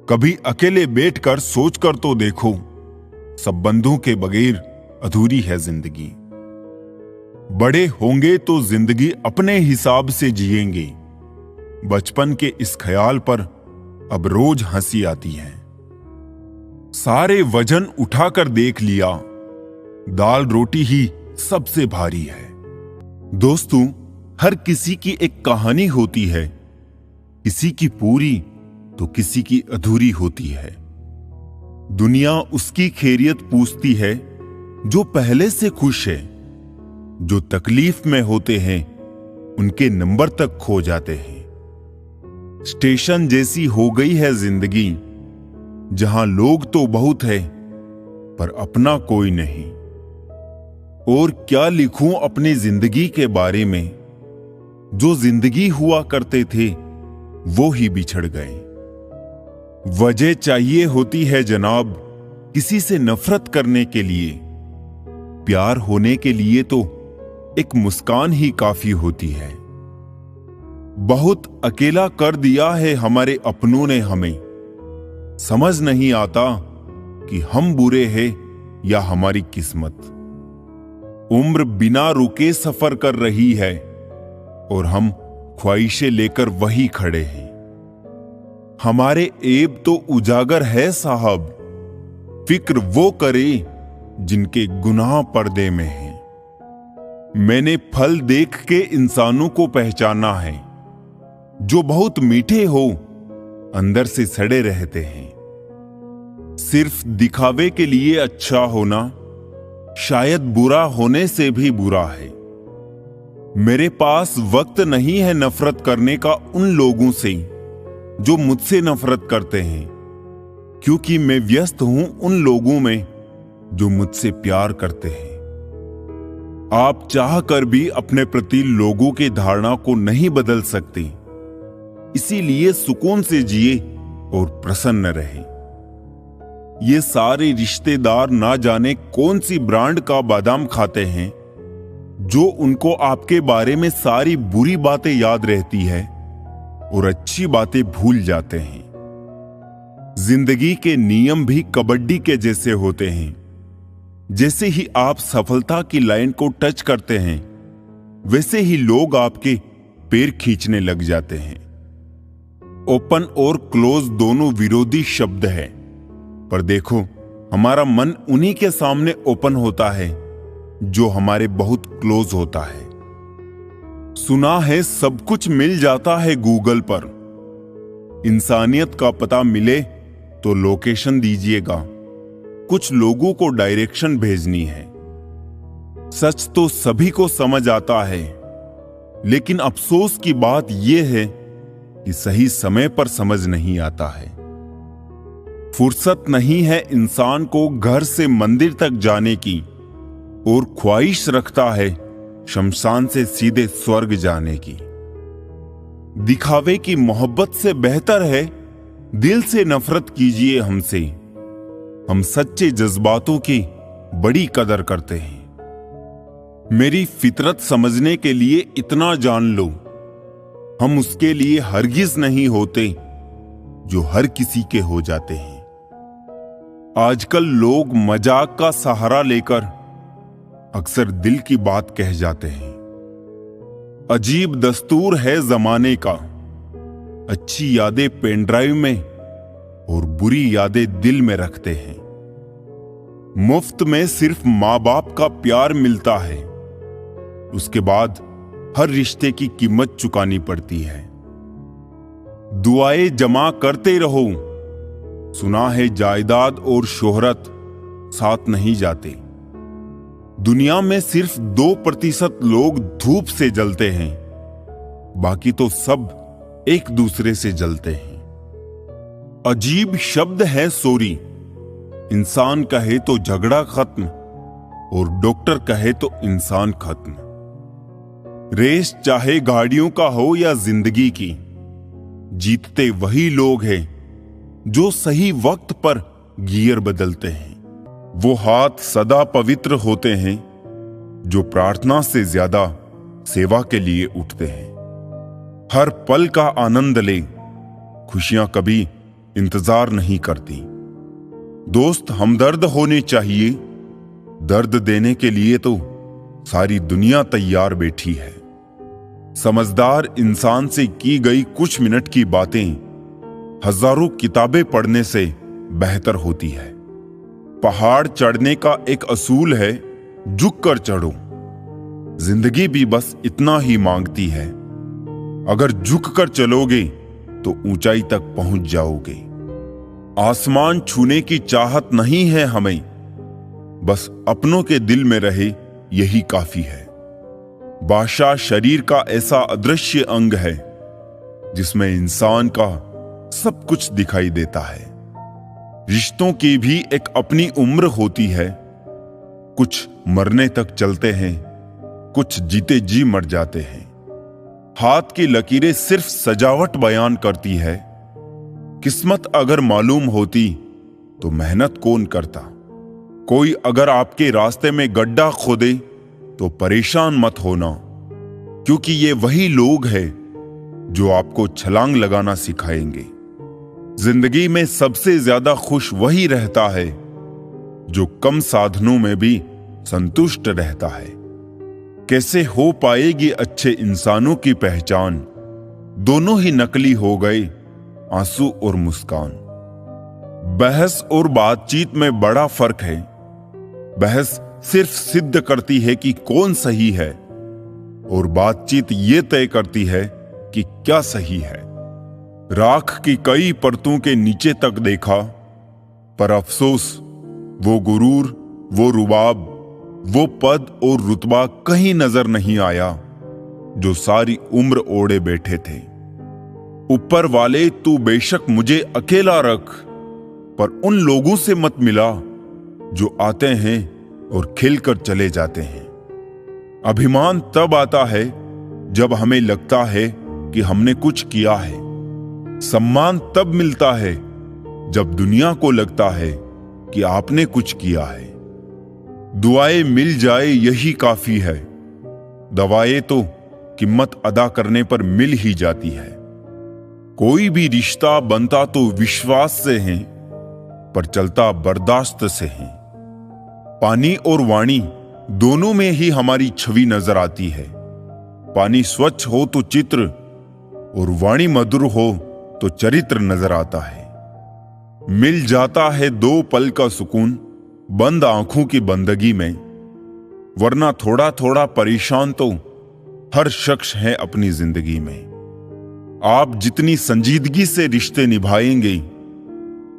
कभी अकेले बैठकर सोचकर तो देखो, संबंधों के बगैर अधूरी है जिंदगी। बड़े होंगे तो जिंदगी अपने हिसाब से जिएंगे, बचपन के इस ख्याल पर अब रोज हंसी आती है। सारे वजन उठाकर देख लिया, दाल रोटी ही सबसे भारी है। दोस्तों, हर किसी की एक कहानी होती है, किसी की पूरी तो किसी की अधूरी होती है। दुनिया उसकी खैरियत पूछती है जो पहले से खुश है, जो तकलीफ में होते हैं उनके नंबर तक खो जाते हैं। स्टेशन जैसी हो गई है जिंदगी, जहां लोग तो बहुत है पर अपना कोई नहीं। और क्या लिखूं अपनी जिंदगी के बारे में, जो जिंदगी हुआ करते थे वो ही बिछड़ गए। वजह चाहिए होती है जनाब किसी से नफरत करने के लिए, प्यार होने के लिए तो एक मुस्कान ही काफी होती है। बहुत अकेला कर दिया है हमारे अपनों ने हमें, समझ नहीं आता कि हम बुरे हैं या हमारी किस्मत। उम्र बिना रुके सफर कर रही है और हम ख्वाहिशें लेकर वही खड़े हैं। हमारे ऐब तो उजागर है साहब, फिक्र वो करे जिनके गुनाह पर्दे में हैं। मैंने फल देख के इंसानों को पहचाना है, जो बहुत मीठे हो अंदर से सड़े रहते हैं। सिर्फ दिखावे के लिए अच्छा होना शायद बुरा होने से भी बुरा है। मेरे पास वक्त नहीं है नफरत करने का उन लोगों से जो मुझसे नफरत करते हैं, क्योंकि मैं व्यस्त हूं उन लोगों में जो मुझसे प्यार करते हैं। आप चाह कर भी अपने प्रति लोगों की धारणा को नहीं बदल सकते, इसीलिए सुकून से जिए और प्रसन्न रहे। ये सारे रिश्तेदार ना जाने कौन सी ब्रांड का बादाम खाते हैं, जो उनको आपके बारे में सारी बुरी बातें याद रहती है और अच्छी बातें भूल जाते हैं। जिंदगी के नियम भी कबड्डी के जैसे होते हैं। जैसे ही आप सफलता की लाइन को टच करते हैं, वैसे ही लोग आपके पैर खींचने लग जाते हैं। ओपन और क्लोज दोनों विरोधी शब्द हैं, पर देखो हमारा मन उन्हीं के सामने ओपन होता है जो हमारे बहुत क्लोज होता है। सुना है सब कुछ मिल जाता है गूगल पर, इंसानियत का पता मिले तो लोकेशन दीजिएगा, कुछ लोगों को डायरेक्शन भेजनी है। सच तो सभी को समझ आता है, लेकिन अफसोस की बात यह है कि सही समय पर समझ नहीं आता है। फुर्सत नहीं है इंसान को घर से मंदिर तक जाने की, और ख्वाहिश रखता है शमशान से सीधे स्वर्ग जाने की। दिखावे की मोहब्बत से बेहतर है दिल से नफरत कीजिए हमसे। हम सच्चे जज्बातों की बड़ी कदर करते हैं। मेरी फितरत समझने के लिए इतना जान लो, हम उसके लिए हरगिज नहीं होते जो हर किसी के हो जाते हैं। आजकल लोग मजाक का सहारा लेकर अक्सर दिल की बात कह जाते हैं। अजीब दस्तूर है जमाने का, अच्छी यादें पेन ड्राइव में और बुरी यादें दिल में रखते हैं। मुफ्त में सिर्फ माँ बाप का प्यार मिलता है, उसके बाद हर रिश्ते की कीमत चुकानी पड़ती है। दुआएं जमा करते रहो, सुना है जायदाद और शोहरत साथ नहीं जाते। दुनिया में सिर्फ 2% लोग धूप से जलते हैं, बाकी तो सब एक दूसरे से जलते हैं। अजीब शब्द है सॉरी, इंसान कहे तो झगड़ा खत्म और डॉक्टर कहे तो इंसान खत्म। रेस चाहे गाड़ियों का हो या जिंदगी की, जीतते वही लोग हैं जो सही वक्त पर गियर बदलते हैं। वो हाथ सदा पवित्र होते हैं जो प्रार्थना से ज्यादा सेवा के लिए उठते हैं। हर पल का आनंद ले, खुशियां कभी इंतजार नहीं करती। दोस्त हमदर्द होने चाहिए, दर्द देने के लिए तो सारी दुनिया तैयार बैठी है। समझदार इंसान से की गई कुछ मिनट की बातें हजारों किताबें पढ़ने से बेहतर होती है। पहाड़ चढ़ने का एक असूल है, झुक कर चढ़ो। जिंदगी भी बस इतना ही मांगती है, अगर झुक कर चलोगे तो ऊंचाई तक पहुंच जाओगे। आसमान छूने की चाहत नहीं है हमें, बस अपनों के दिल में रहे यही काफी है। भाषा शरीर का ऐसा अदृश्य अंग है जिसमें इंसान का सब कुछ दिखाई देता है। रिश्तों की भी एक अपनी उम्र होती है। कुछ मरने तक चलते हैं, कुछ जीते जी मर जाते हैं। हाथ की लकीरें सिर्फ सजावट बयान करती है। किस्मत अगर मालूम होती तो मेहनत कौन करता। कोई अगर आपके रास्ते में गड्ढा खोदे तो परेशान मत होना, क्योंकि ये वही लोग हैं जो आपको छलांग लगाना सिखाएंगे। जिंदगी में सबसे ज्यादा खुश वही रहता है जो कम साधनों में भी संतुष्ट रहता है। कैसे हो पाएगी अच्छे इंसानों की पहचान, दोनों ही नकली हो गए, आंसू और मुस्कान। बहस और बातचीत में बड़ा फर्क है। बहस सिर्फ सिद्ध करती है कि कौन सही है, और बातचीत ये तय करती है कि क्या सही है। राख की कई परतों के नीचे तक देखा, पर अफसोस वो गुरूर, वो रुबाब, वो पद और रुतबा कहीं नजर नहीं आया जो सारी उम्र ओढ़े बैठे थे। ऊपर वाले तू बेशक मुझे अकेला रख, पर उन लोगों से मत मिला जो आते हैं और खिलकर चले जाते हैं। अभिमान तब आता है जब हमें लगता है कि हमने कुछ किया है। सम्मान तब मिलता है जब दुनिया को लगता है कि आपने कुछ किया है। दुआएं मिल जाए यही काफी है, दवाएं तो कीमत अदा करने पर मिल ही जाती है। कोई भी रिश्ता बनता तो विश्वास से है, पर चलता बर्दाश्त से है। पानी और वाणी दोनों में ही हमारी छवि नजर आती है। पानी स्वच्छ हो तो चित्र, और वाणी मधुर हो तो चरित्र नजर आता है। मिल जाता है 2 पल का सुकून बंद आंखों की बंदगी में, वरना थोड़ा थोड़ा परेशान तो हर शख्स है अपनी जिंदगी में। आप जितनी संजीदगी से रिश्ते निभाएंगे,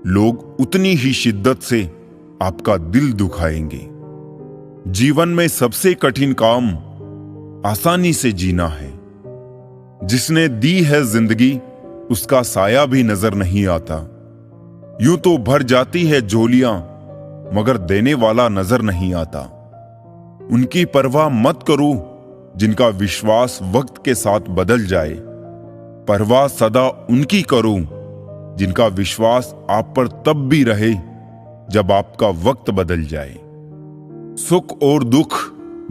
लोग उतनी ही शिद्दत से आपका दिल दुखाएंगे। जीवन में सबसे कठिन काम आसानी से जीना है। जिसने दी है जिंदगी उसका साया भी नजर नहीं आता। यूं तो भर जाती है झोलियां, मगर देने वाला नजर नहीं आता। उनकी परवाह मत करो जिनका विश्वास वक्त के साथ बदल जाए। परवाह सदा उनकी करो जिनका विश्वास आप पर तब भी रहे जब आपका वक्त बदल जाए। सुख और दुख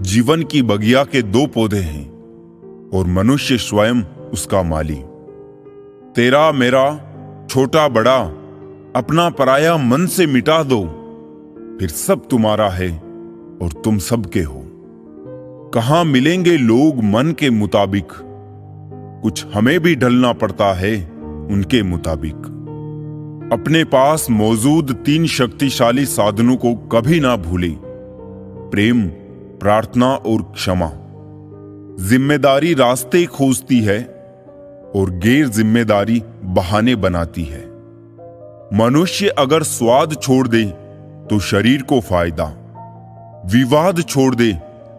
जीवन की बगिया के 2 पौधे हैं, और मनुष्य स्वयं उसका माली। तेरा मेरा छोटा बड़ा अपना पराया मन से मिटा दो, फिर सब तुम्हारा है और तुम सबके हो। कहां मिलेंगे लोग मन के मुताबिक, कुछ हमें भी ढलना पड़ता है उनके मुताबिक। अपने पास मौजूद 3 शक्तिशाली साधनों को कभी ना भूलें: प्रेम, प्रार्थना और क्षमा। जिम्मेदारी रास्ते खोजती है और गैर जिम्मेदारी बहाने बनाती है। मनुष्य अगर स्वाद छोड़ दे तो शरीर को फायदा, विवाद छोड़ दे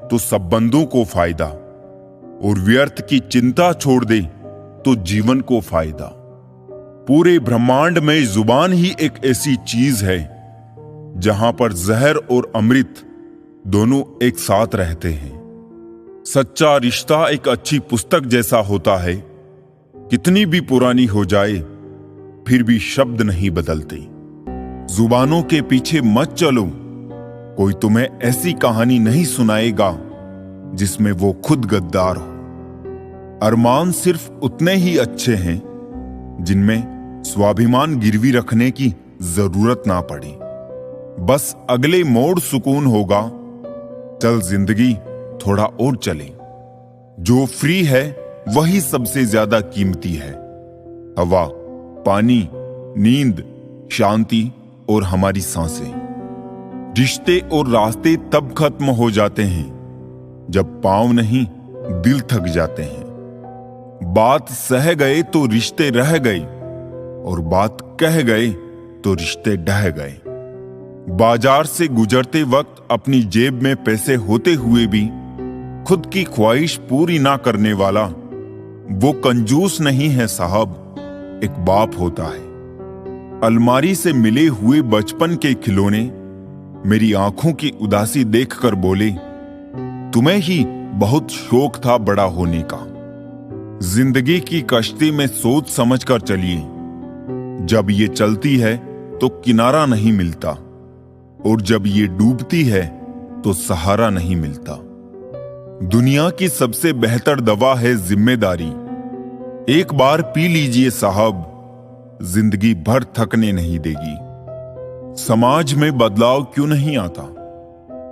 तो संबंधों को फायदा, और व्यर्थ की चिंता छोड़ दे तो जीवन को फायदा। पूरे ब्रह्मांड में जुबान ही एक ऐसी चीज है जहां पर जहर और अमृत दोनों एक साथ रहते हैं। सच्चा रिश्ता एक अच्छी पुस्तक जैसा होता है, कितनी भी पुरानी हो जाए फिर भी शब्द नहीं बदलते। जुबानों के पीछे मत चलो, कोई तुम्हें ऐसी कहानी नहीं सुनाएगा जिसमें वो खुद गद्दार हो। अरमान सिर्फ उतने ही अच्छे हैं जिनमें स्वाभिमान गिरवी रखने की जरूरत ना पड़े। बस अगले मोड़ सुकून होगा, चल जिंदगी थोड़ा और चले। जो फ्री है वही सबसे ज्यादा कीमती है। हवा, पानी, नींद, शांति और हमारी सांसें। रिश्ते और रास्ते तब खत्म हो जाते हैं जब पांव नहीं दिल थक जाते हैं। बात सह गए तो रिश्ते रह गए, और बात कह गए तो रिश्ते ढह गए। बाजार से गुजरते वक्त अपनी जेब में पैसे होते हुए भी खुद की ख्वाहिश पूरी ना करने वाला वो कंजूस नहीं है साहब, एक बाप होता है। अलमारी से मिले हुए बचपन के खिलौने मेरी आंखों की उदासी देखकर बोले, तुम्हें ही बहुत शौक था बड़ा होने का। जिंदगी की कश्ती में सोच समझकर चलिए, जब ये चलती है तो किनारा नहीं मिलता, और जब ये डूबती है तो सहारा नहीं मिलता। दुनिया की सबसे बेहतर दवा है जिम्मेदारी। एक बार पी लीजिए साहब, जिंदगी भर थकने नहीं देगी। समाज में बदलाव क्यों नहीं आता?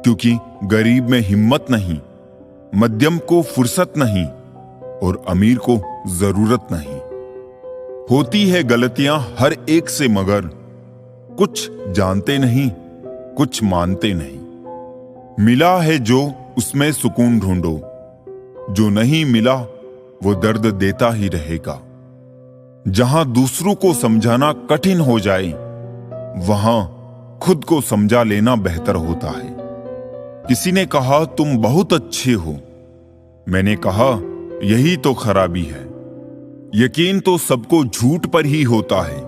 क्योंकि गरीब में हिम्मत नहीं, मध्यम को फुर्सत नहीं, और अमीर को जरूरत नहीं। होती है गलतियां हर एक से, मगर कुछ जानते नहीं, कुछ मानते नहीं। मिला है जो उसमें सुकून ढूंढो, जो नहीं मिला वो दर्द देता ही रहेगा। जहां दूसरों को समझाना कठिन हो जाए, वहां खुद को समझा लेना बेहतर होता है। किसी ने कहा तुम बहुत अच्छे हो, मैंने कहा यही तो खराबी है। यकीन तो सबको झूठ पर ही होता है,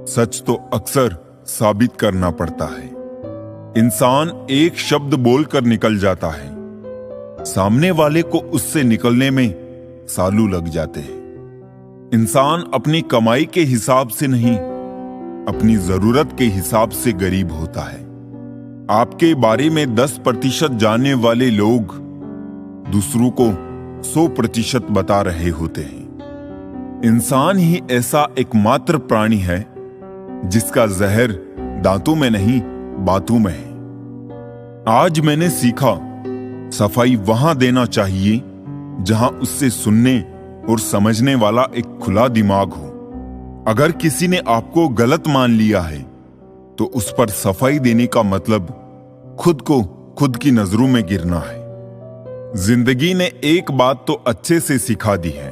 सच तो अक्सर साबित करना पड़ता है। इंसान एक शब्द बोलकर निकल जाता है, सामने वाले को उससे निकलने में सालों लग जाते हैं। इंसान अपनी कमाई के हिसाब से नहीं, अपनी जरूरत के हिसाब से गरीब होता है। आपके बारे में 10% जानने वाले लोग दूसरों को 100% बता रहे होते हैं। इंसान ही ऐसा एकमात्र प्राणी है जिसका जहर दांतों में नहीं, बातों में है। आज मैंने सीखा, सफाई वहां देना चाहिए जहां उससे सुनने और समझने वाला एक खुला दिमाग हो। अगर किसी ने आपको गलत मान लिया है तो उस पर सफाई देने का मतलब खुद को खुद की नजरों में गिरना है। जिंदगी ने एक बात तो अच्छे से सिखा दी है,